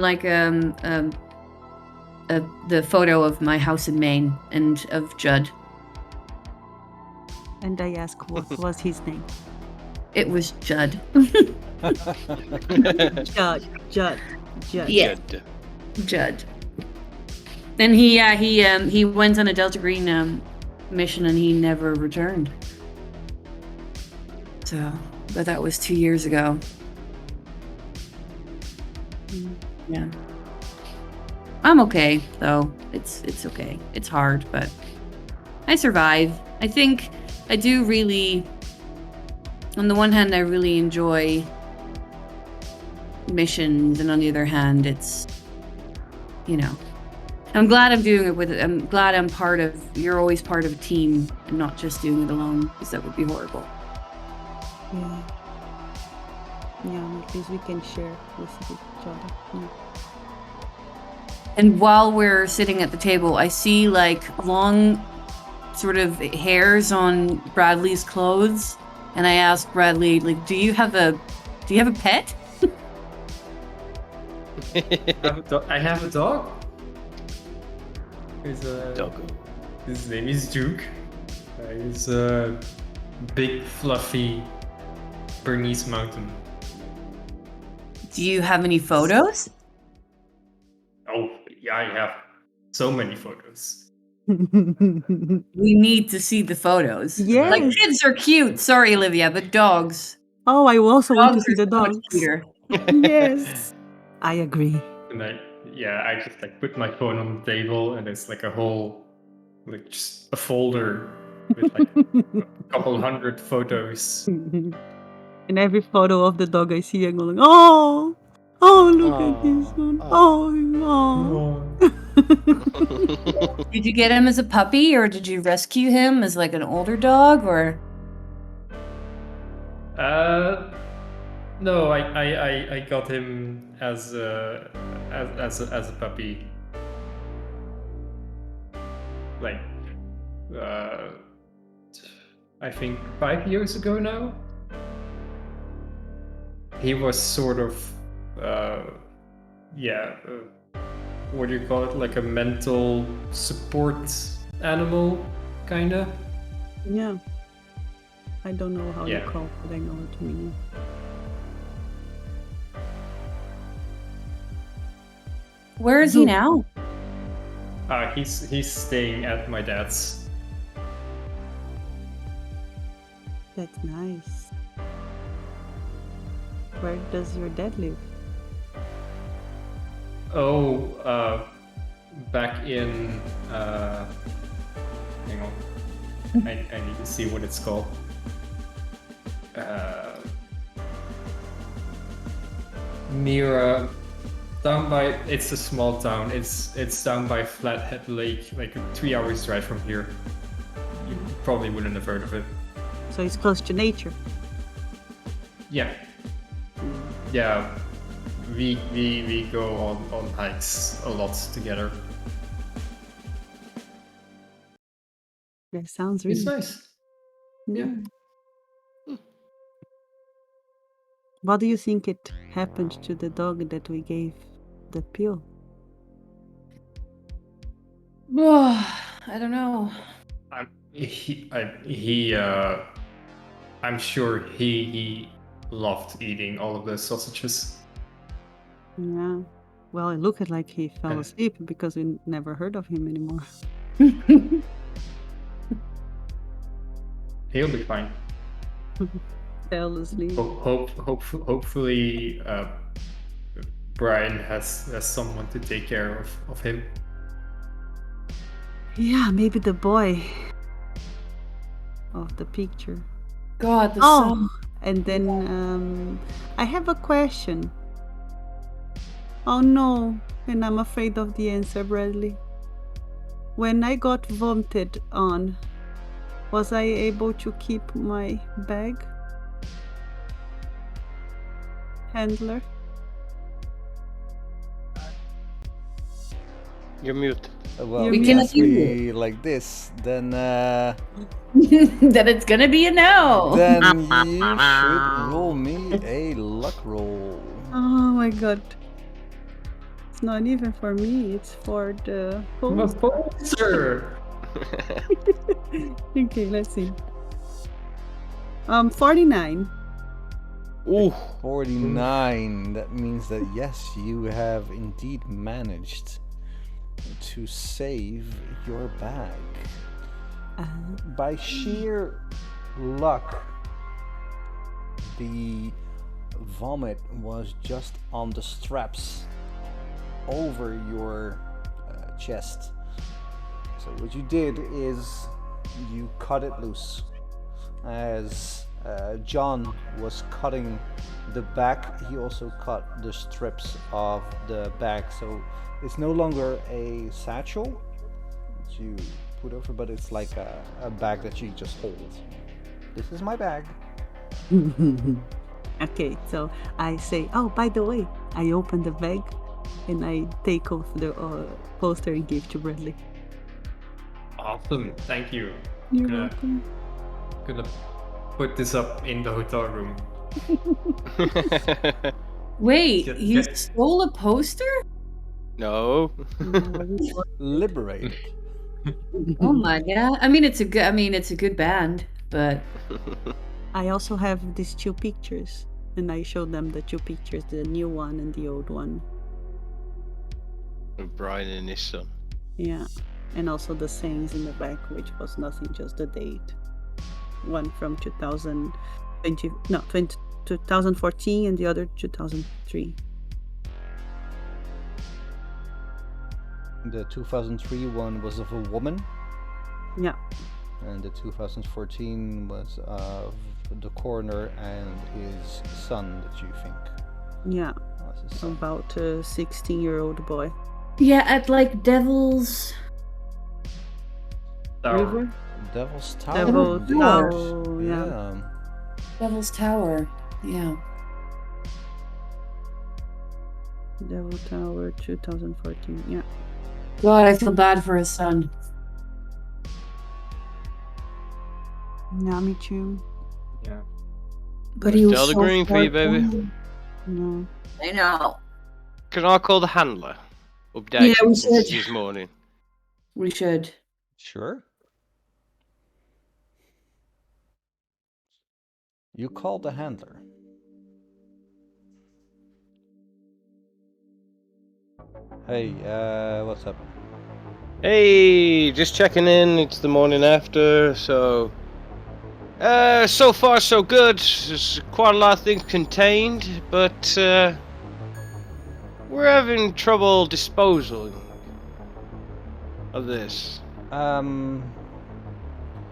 C: the photo of my house in Maine and of Judd.
E: And I ask what was his name.
C: It was Judd.
E: Judd.
C: Yeah.
B: Good.
C: Judd. And he went on a Delta Green mission and he never returned. So, but that was 2 years ago. Yeah. I'm okay though. It's okay. It's hard, but I survive. I think I do really. On the one hand, I really enjoy missions, and on the other hand, it's, you know, I'm glad I'm doing it with. I'm glad I'm part of. You're always part of a team and not just doing it alone, because that would be horrible.
E: Yeah. Yeah, at least we can share with each other. Yeah.
C: And while we're sitting at the table, I see like long sort of hairs on Bradley's clothes, and I ask Bradley, like, do you have a pet?
D: I have a dog. He's a
B: Doggo.
D: His name is Duke. He's a big, fluffy Bernese Mountain.
C: Do you have any photos?
D: Oh, yeah, I have so many photos.
C: We need to see the photos.
E: Yes.
C: Like, kids are cute. Sorry, Olivia, but dogs.
E: Oh, I also want to see the
C: are so much
E: dogs.
C: cuter.
E: Yes. I agree.
D: And I just like put my phone on the table, and it's like a whole, like just a folder with like a couple hundred photos.
E: In every photo of the dog I see, I'm going, oh, look at this one. Oh.
C: Did you get him as a puppy, or did you rescue him as like an older dog, or?
D: No, I got him as a puppy. Like, I think 5 years ago now. He was sort of, what do you call it? Like a mental support animal, kinda.
E: Yeah. I don't know how
D: Yeah.
E: you call it, but I know what you mean.
C: Where is he now?
D: He's staying at my dad's.
E: That's nice. Where does your dad live?
D: Oh, back in, hang on. I need to see what it's called. Near, down by, it's a small town. It's down by Flathead Lake, like 3 hours drive from here. You probably wouldn't have heard of it.
E: So it's close to nature.
D: Yeah. Yeah. We go on hikes a lot together.
E: That sounds really
D: It's nice. Yeah.
E: What do you think it happened to the dog that we gave the pill?
C: I don't know.
D: I'm sure he loved eating all of the sausages.
E: Yeah. Well, it looked like he fell asleep because we never heard of him anymore.
D: He'll be fine.
E: Fell asleep.
D: Hopefully, Brian has someone to take care of him.
E: Yeah, maybe the boy of the picture.
C: God, the
E: Oh,
C: sun.
E: and then I have a question. Oh no, and I'm afraid of the answer, Bradley. When I got vomited on, was I able to keep my bag? Handler?
B: You're mute.
A: Well,
E: We
A: we
C: can
A: can
C: assume
A: be like this, then
C: That it's gonna be a no.
A: then you should roll me a luck roll.
E: Oh my god. It's not even for me, it's for the host.
D: Sir.
E: Okay, let's see. 49.
B: Ooh.
A: 49. That means that yes, you have indeed managed to save your bag. By sheer luck, the vomit was just on the straps over your chest. So what you did is you cut it loose. As John was cutting the back, he also cut the strips of the bag. So it's no longer a satchel that you put over, but it's like a bag that you just hold. This is my bag.
E: Okay, so I say, oh, by the way, I open the bag and I take off the poster and give to Bradley.
D: Awesome, thank you.
E: You're
D: Gonna-
E: welcome.
D: Gonna put this up in the hotel room.
C: Wait,
D: Get-
C: you
D: get-
C: stole a poster?
B: No.
A: Liberated.
C: Oh my god! I mean, it's a good band, but
E: I also have these two pictures, and I showed them the two pictures, the new one and the old one.
B: Brian and his son.
E: Yeah, and also the sayings in the back, which was nothing, just the date. One from 2014, and the other 2003.
A: The 2003 one was of a woman,
E: Yeah,
A: and the 2014 was of the coroner and his son that you think
E: yeah,
A: was his son.
E: about a 16-year-old boy.
C: yeah, at like Devil's.
D: Tower.
A: Devil's Tower.
E: Devil's
A: indeed.
E: Tower, yeah.
A: Yeah.
C: Devil's Tower. Yeah.
E: Devil Tower 2014. Yeah.
C: God, I feel bad for his son.
E: Yeah, me too.
D: Yeah.
C: But he was
B: Still the
C: so
B: green for you,
C: far
B: baby.
C: gone.
E: No.
C: I know.
B: Can I call the handler? Update
C: Yeah, we
B: him since
C: should.
B: this morning.
C: We should.
A: Sure. You called the handler. Hey, what's up?
B: Hey, just checking in. It's the morning after, so. So far so good. There's quite a lot of things contained, but we're having trouble disposing of this.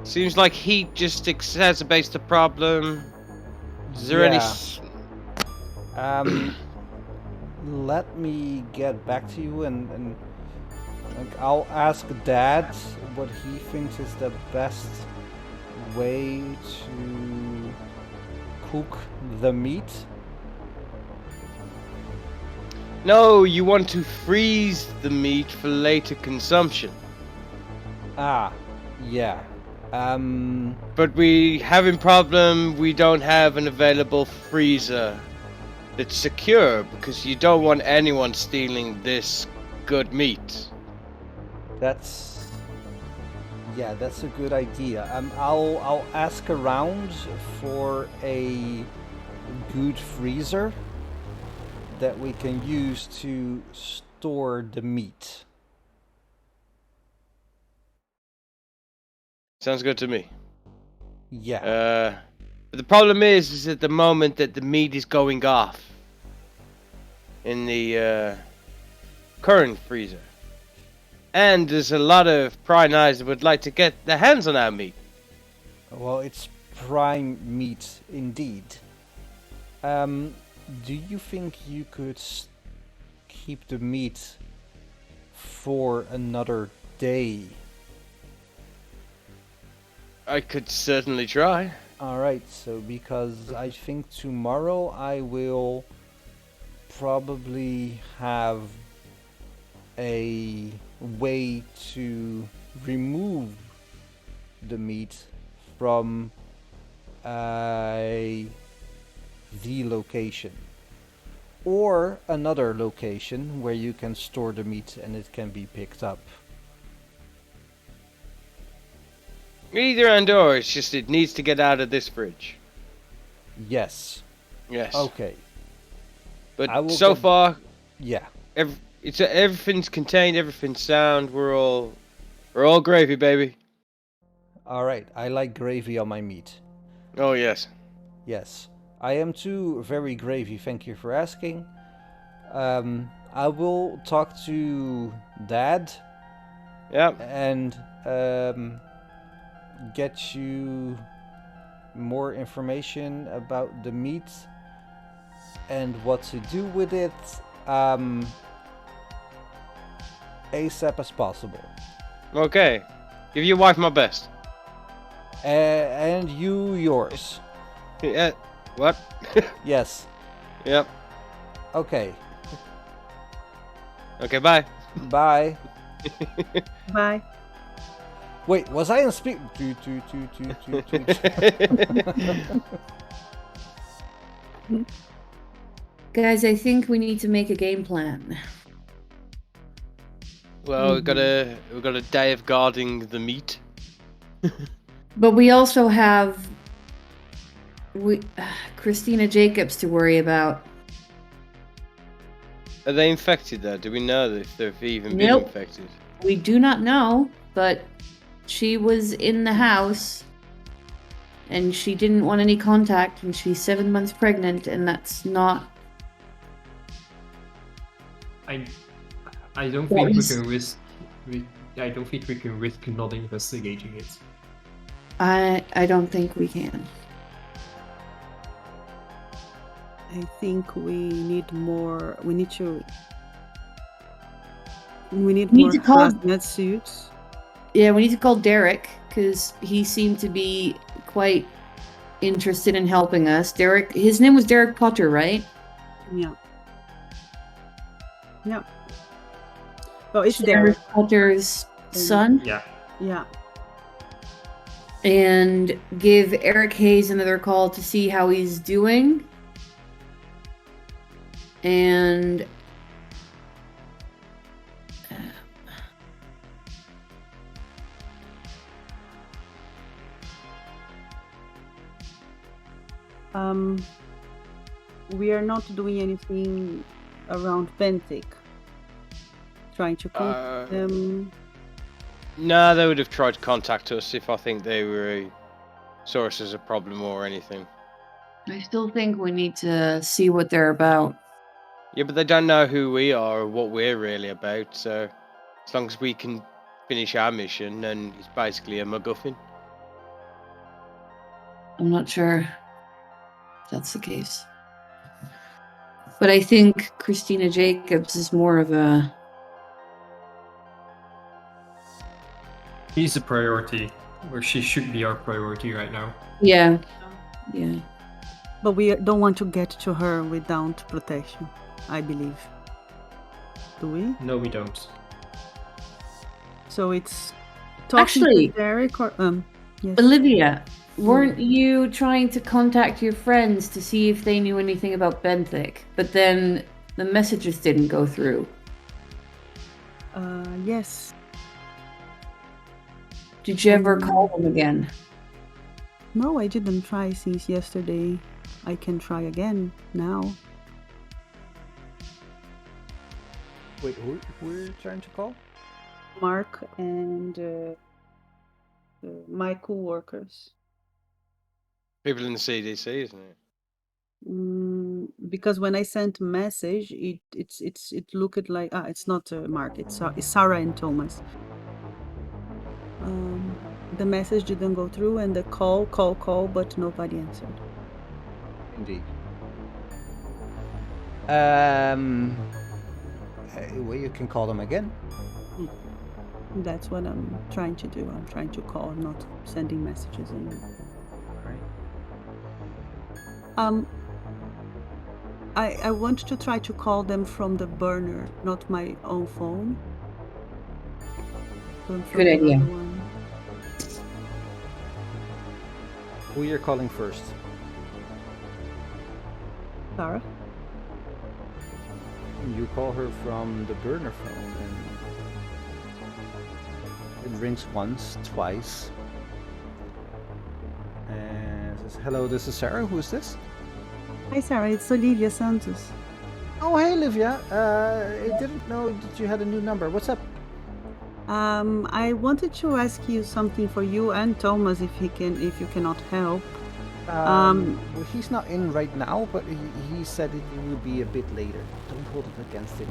B: Seems like heat just exacerbates the problem. Is there any?
A: Let me get back to you and like, I'll ask Dad what he thinks is the best way to cook the meat.
B: No, you want to freeze the meat for later consumption.
A: Ah, yeah.
B: But we having problem. We don't have an available freezer that's secure because you don't want anyone stealing this good meat.
A: That's a good idea. I'll ask around for a good freezer that we can use to store the meat.
B: Sounds good to me.
A: Yeah.
B: But the problem is at the moment that the meat is going off in the current freezer. And there's a lot of prying eyes that would like to get their hands on our meat.
A: Well, it's prime meat indeed. Do you think you could keep the meat for another day?
B: I could certainly try.
A: Alright, so because I think tomorrow I will probably have a way to remove the meat from the location or another location where you can store the meat and it can be picked up.
B: Either and or, it's just it needs to get out of this fridge.
A: Yes.
B: Yes.
A: Okay.
B: But
A: I will
B: so
A: get-
B: far,
A: Yeah.
B: everything's contained, everything's sound. We're all gravy, baby.
A: All right. I like gravy on my meat.
B: Oh yes.
A: Yes. I am too very gravy. Thank you for asking. I will talk to Dad
B: Yep.
A: and get you more information about the meat and what to do with it ASAP as possible.
B: Okay. Give your wife my best.
A: And you yours.
B: Yeah. What?
A: Yes.
B: Yep.
A: Okay.
B: Okay. Bye.
A: Bye.
E: Bye.
A: Wait, was I in speak?
C: Guys, I think we need to make a game plan.
B: Well, we've got a day of guarding the meat.
C: But we also have Christina Jacobs to worry about.
B: Are they infected though? Do we know if they've even
C: Nope.
B: been infected?
C: We do not know, but she was in the house and she didn't want any contact, and she's 7 months pregnant, and that's not.
D: I don't
C: What
D: think
C: is-
D: we can risk. I don't think we can risk not investigating it.
C: I don't think we can.
E: I think we need more. We need
C: need
E: more
C: to call-
E: hazmat suits.
C: Yeah, we need to call Derek because he seemed to be quite interested in helping us. Derek, his name was Derek Potter, right?
E: Yeah. Yeah. Oh, it's Derek.
C: Potter's son.
D: Yeah.
E: Yeah.
C: And give Eric Hayes another call to see how he's doing. And
E: We are not doing anything around Pentic. Trying to contact them.
B: No, they would have tried to contact us if I think they were saw us as a problem or anything.
C: I still think we need to see what they're about.
B: Yeah, but they don't know who we are or what we're really about. So as long as we can finish our mission, then it's basically a MacGuffin.
C: I'm not sure if that's the case. But I think Christina Jacobs is more of a...
D: He's a priority, or she should be our priority right now.
C: Yeah. Yeah.
E: But we don't want to get to her without protection, I believe. Do we?
D: No, we don't.
E: So it's talking
C: Actually-
E: to Derek or yes.
C: Olivia, weren't you trying to contact your friends to see if they knew anything about Benthic? But then the messages didn't go through.
E: Yes.
C: Did you ever call them again?
E: No, I didn't try since yesterday. I can try again now.
A: Wait, who are you trying to call?
E: Mark and my co-workers.
B: People in the CDC, isn't it?
E: Because when I sent message, it looked like it's not Mark. It's Sarah and Thomas. The message didn't go through, and the call, but nobody answered.
A: Indeed. Well, you can call them again.
E: That's what I'm trying to do. I'm trying to call, not sending messages anymore.
A: Right.
E: I want to try to call them from the burner, not my own phone. From
C: Good
E: the
C: idea.
E: other one.
A: Who you're calling first?
E: Sarah?
A: You call her from the burner phone, and it rings once, twice, and it says, "Hello, this is Sarah. Who is this?"
E: Hi, Sarah. It's Olivia Santos.
A: Oh, hey, Olivia. I didn't know that you had a new number. What's up?
E: I wanted to ask you something for you and Thomas, if if you cannot help.
A: Well, he's not in right now, but he said it will be a bit later. Don't hold it against him.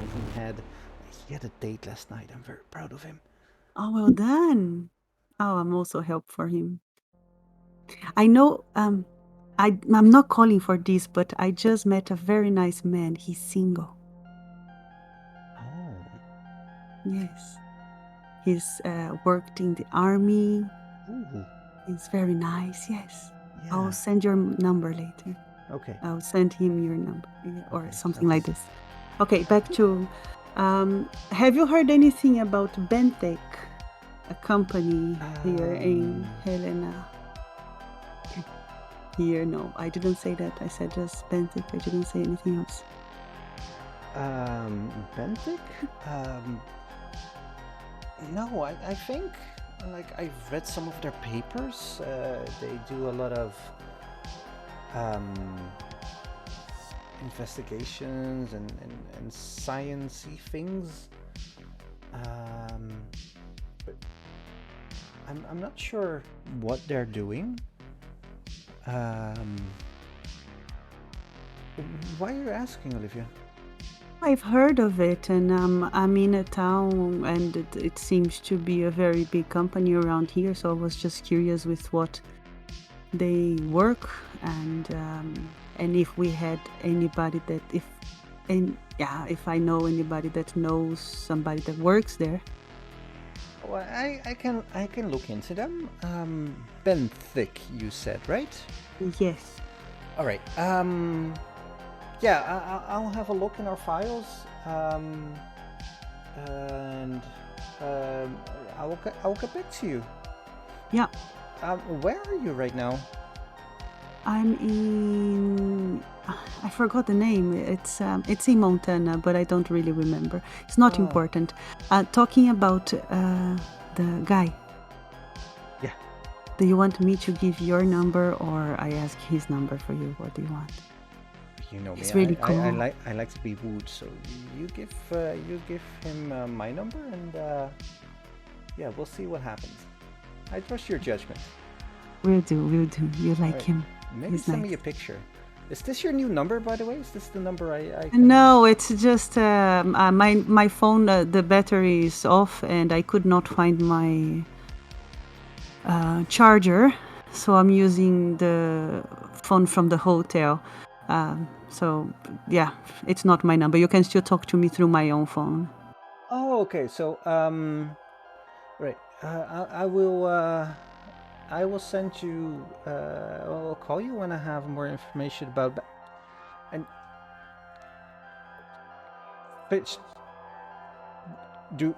A: He had a date last night. I'm very proud of him.
E: Oh, well done. Oh, I'm also help for him. I know. I'm not calling for this, but I just met a very nice man. He's single.
A: Oh.
E: Yes. He's worked in the army.
A: Ooh.
E: He's very nice. Yes.
A: Yeah.
E: I'll send your number later.
A: Okay.
E: I'll send him your number, or
A: Okay,
E: something
A: sounds
E: like
A: good.
E: this. Okay, back to. Have you heard anything about Bentec, a company here in Helena? Here, no, I didn't say that. I said just Bentec. I didn't say anything else.
A: Bentic? No, I think, like, I've read some of their papers. They do a lot of investigations and science-y things. But I'm not sure what they're doing. Why are you asking, Olivia?
E: I've heard of it, and I'm in a town, and it seems to be a very big company around here. So I was just curious with what they work, and if we had anybody that if I know anybody that knows somebody that works there.
A: Well, I can look into them. Benthic, you said, right?
E: Yes.
A: All right. Yeah, I'll have a look in our files. And I'll get back to you.
E: Yeah.
A: Where are you right now?
E: I'm in. I forgot the name. It's in Montana, but I don't really remember. It's not important. Talking about the guy.
A: Yeah.
E: Do you want me to give your number, or I ask his number for you? What do you want?
A: You know me.
E: It's really cool.
A: I like to be wooed, so you give him my number, and yeah, we'll see what happens. I trust your judgment.
E: We'll do. You like him.
A: Maybe
E: He's
A: send
E: nice.
A: me a picture. Is this your new number, by the way? Is this the number I can...
E: No, it's just my phone. The battery is off, and I could not find my charger, so I'm using the phone from the hotel. So yeah, it's not my number. You can still talk to me through my own phone.
A: Oh, okay. So right. I will send you. I'll call you when I have more information about. And bitch, do.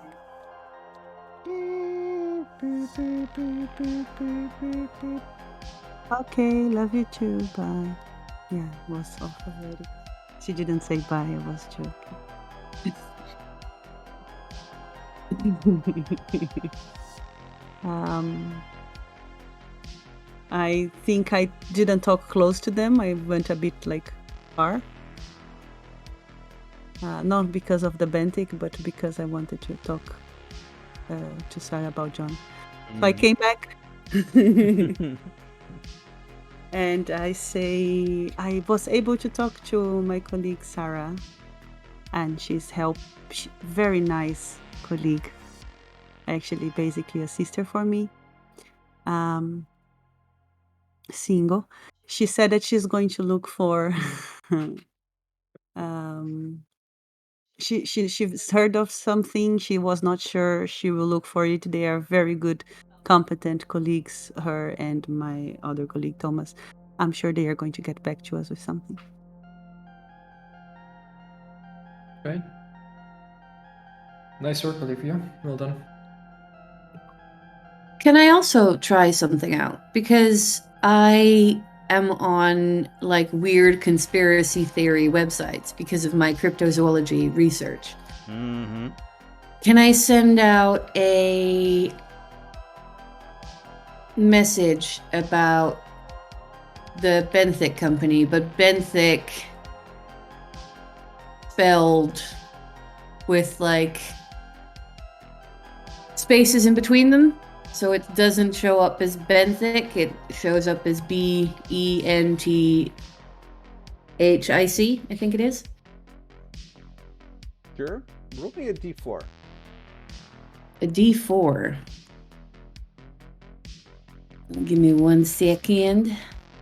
E: Okay, love you too. Bye. Yeah, it was off already. She didn't say bye. I was joking. I think I didn't talk close to them. I went a bit like far. Not because of the Bentic, but because I wanted to talk to Sarah about John. So I came back. And I say I was able to talk to my colleague Sarah, and she's very nice colleague, actually basically a sister for me. Single. She said that she's going to look for she's heard of something. She was not sure. She will look for it. They are very good, competent colleagues, her and my other colleague Thomas. I'm sure they are going to get back to us with something.
D: Okay. Nice work, Olivia. Well done.
C: Can I also try something out? Because I am on like weird conspiracy theory websites because of my cryptozoology research.
A: Mm-hmm.
C: Can I send out a message about the Benthic company, but Benthic spelled with like spaces in between them. So it doesn't show up as Benthic, it shows up as Benthic, I think it is.
A: Sure. Roll me a d4.
C: A D4. Give me 1 second.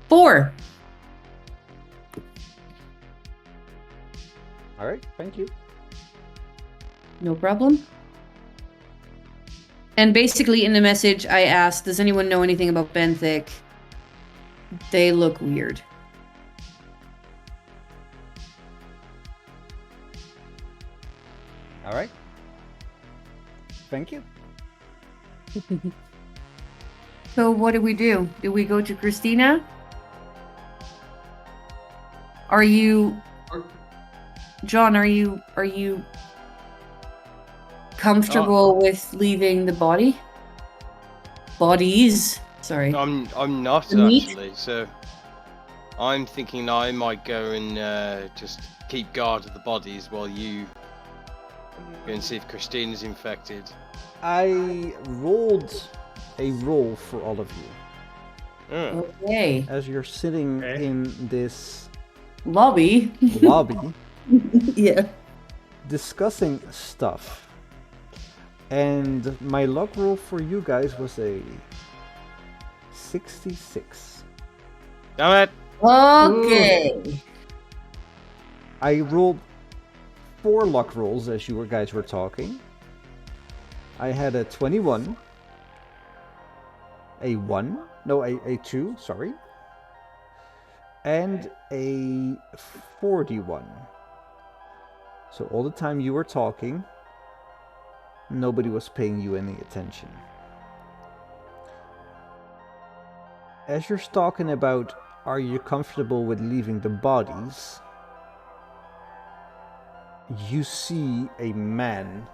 C: 4.
A: All right. Thank you.
C: No problem. And basically in the message I asked, does anyone know anything about Benthic? They look weird.
A: All right. Thank you.
C: So what do we do? Do we go to Christina? Are you, John, are you comfortable with leaving the body? Bodies? Sorry.
B: I'm not
C: The meat?
B: actually. So I'm thinking I might go and just keep guard of the bodies while you go and see if Christina's infected.
A: I rolled a roll for all of you.
B: Oh.
C: Okay.
A: As you're sitting
D: Okay.
A: in this
C: Lobby.
A: lobby
C: Yeah.
A: discussing stuff. And my luck roll for you guys was a 66.
B: Damn it!
C: Okay.
A: I rolled 4 luck rolls as you guys were talking. I had a 21, a 1, no, a 2, sorry, and a 41. So all the time you were talking, nobody was paying you any attention. As you're talking about, are you comfortable with leaving the bodies? You see a man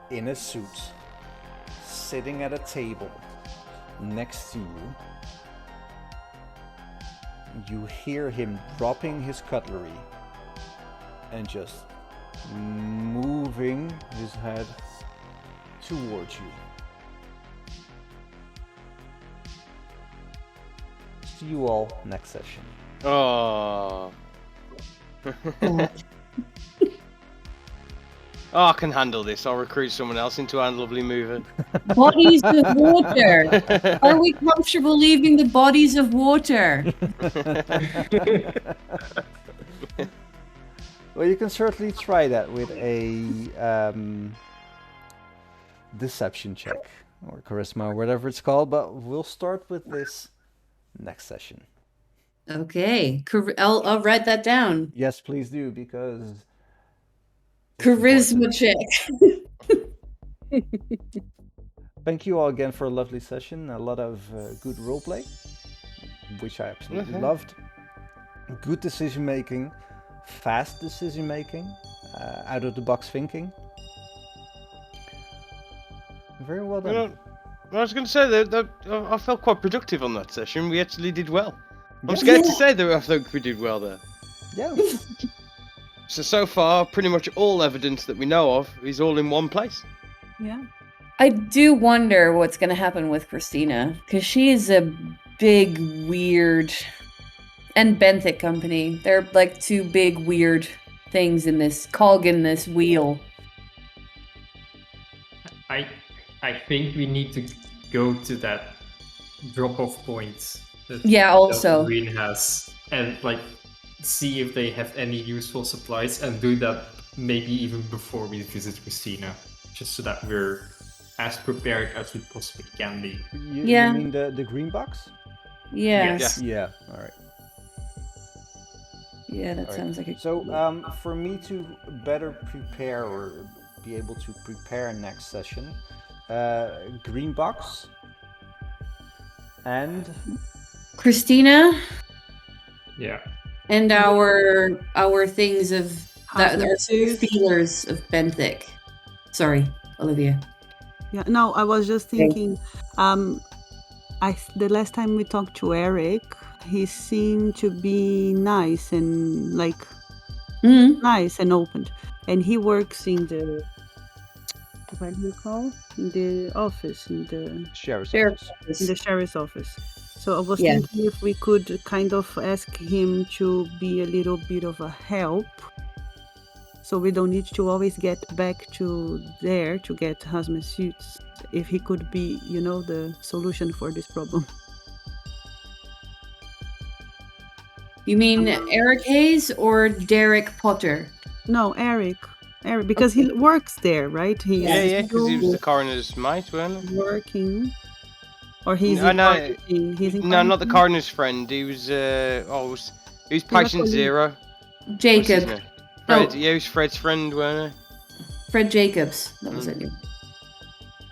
A: in a suit sitting at a table next to you. You hear him dropping his cutlery and just moving his head towards you. See you all next session.
B: Oh. Oh, I can handle this. I'll recruit someone else into our lovely mover.
C: Bodies of water. Are we comfortable leaving the bodies of water?
A: Well, you can certainly try that with a deception check or charisma or whatever it's called, but we'll start with this next session.
C: Okay. I'll write that down.
A: Yes, please do, because it's
C: Charisma
A: important.
C: check.
A: Thank you all again for a lovely session. A lot of good roleplay, which I absolutely loved. Good decision making, fast decision making, out of the box thinking. Very well done.
B: You know, I was going to say that I felt quite productive on that session. We actually did well. I'm
A: Yes.
B: scared to say that I think we did well there.
A: Yeah.
B: So far, pretty much all evidence that we know of is all in one place.
E: Yeah.
C: I do wonder what's going to happen with Christina, because she is a big, weird... And Benthic Company. They're like 2 big, weird things in this cog in this wheel.
D: I think we need to go to that drop-off point that
C: Yeah, also.
D: Green has and like see if they have any useful supplies and do that maybe even before we visit Christina, just so that we're as prepared as we possibly can be.
C: Yeah.
A: You mean the green box?
C: Yeah.
D: Yes.
A: Yeah. All right.
C: Yeah, that
A: All right.
C: sounds like a...
A: So, for me to better prepare or be able to prepare next session, green box and
C: Christina
D: Yeah.
C: and our things of... That
E: Hazmat
C: are
E: suit.
C: feelers of Benthic. Sorry, Olivia.
E: Yeah. No, I was just
C: Okay.
E: thinking. The last time we talked to Eric, he seemed to be nice and like
C: Mm.
E: nice and open. And he works in the what do you call? In the office, in the
A: Sheriff's
C: Sheriff
A: office.
C: office.
E: in the sheriff's office. So I was
C: Yeah.
E: thinking if we could kind of ask him to be a little bit of a help. So we don't need to always get back to there to get hazmat suits. If he could be, the solution for this problem.
C: You mean Eric Hayes or Derek Potter?
E: No, Eric, because he works there, right? He's
B: Yeah, because he was the
E: still
B: coroner's mate, weren't he?
E: working, or he's
B: No,
E: in
B: no,
E: quarantine. He's in
B: No, not the
E: quarantine?
B: coroner's friend. He was he was patient
E: colleague.
B: zero. What's
C: Jacob.
B: his name?
C: No,
B: Fred. Yeah, he was Fred's friend, weren't
C: Fred Jacobs. That was it. yeah.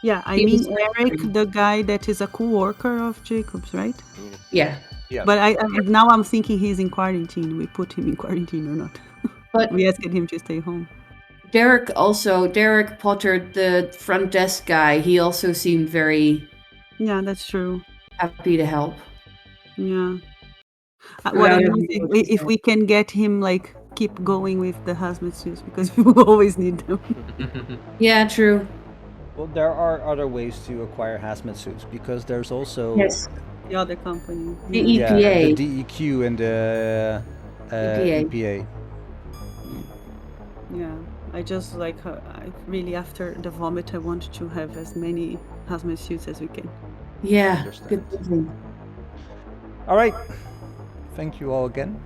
E: Yeah, I
C: He
E: mean
C: was
E: Eric,
C: working.
E: the guy that is a co-worker of Jacob's, right?
C: Yeah.
A: Yes.
E: But now I'm thinking he's in quarantine. We put him in quarantine or not?
C: But
E: We asked him to stay home.
C: Derek Potter, the front desk guy, he also seemed very
E: Yeah, that's true.
C: happy to help.
E: Yeah.
C: But
E: What
C: I
E: I
C: don't
E: mean
C: know
E: is
C: what to
E: if
C: say.
E: we can get him like keep going with the hazmat suits because we will always need them.
C: Yeah, true.
A: Well, there are other ways to acquire hazmat suits because there's also
C: Yes.
E: The other company.
C: The
E: Yeah.
C: EPA.
A: the DEQ and the EPA.
E: Yeah. I just I really after the vomit I want to have as many hazmat suits as we can.
C: Yeah.
A: Understand.
C: Good thinking.
A: All right. Thank you all again.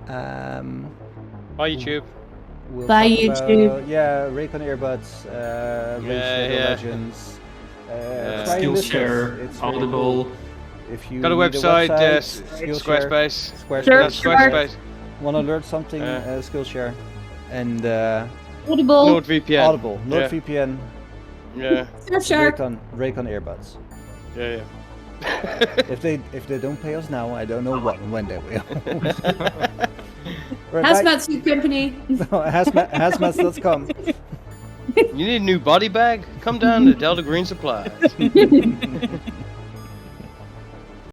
B: Bye, YouTube.
A: We'll
C: Bye,
A: talk
C: YouTube.
A: About, Raycon earbuds, Raid Shadow
B: yeah.
A: Legends, try and list
D: Skillshare,
A: this. It's really
D: Audible.
A: cool. If you
B: Got a
A: need
B: website,
A: Skillshare,
B: Squarespace.
A: Squarespace.
B: Squarespace.
A: Want to learn something? Skillshare, and
C: Audible.
B: NordVPN.
A: Audible,
B: Yeah.
A: NordVPN,
B: Yeah.
C: Surfshark.
A: Raycon earbuds.
B: Yeah.
A: If they don't pay us now, I don't know when they will. Right,
C: Hazmat Suit Company.
A: Hazmats.com.
B: You need a new body bag? Come down to Delta Green Supplies.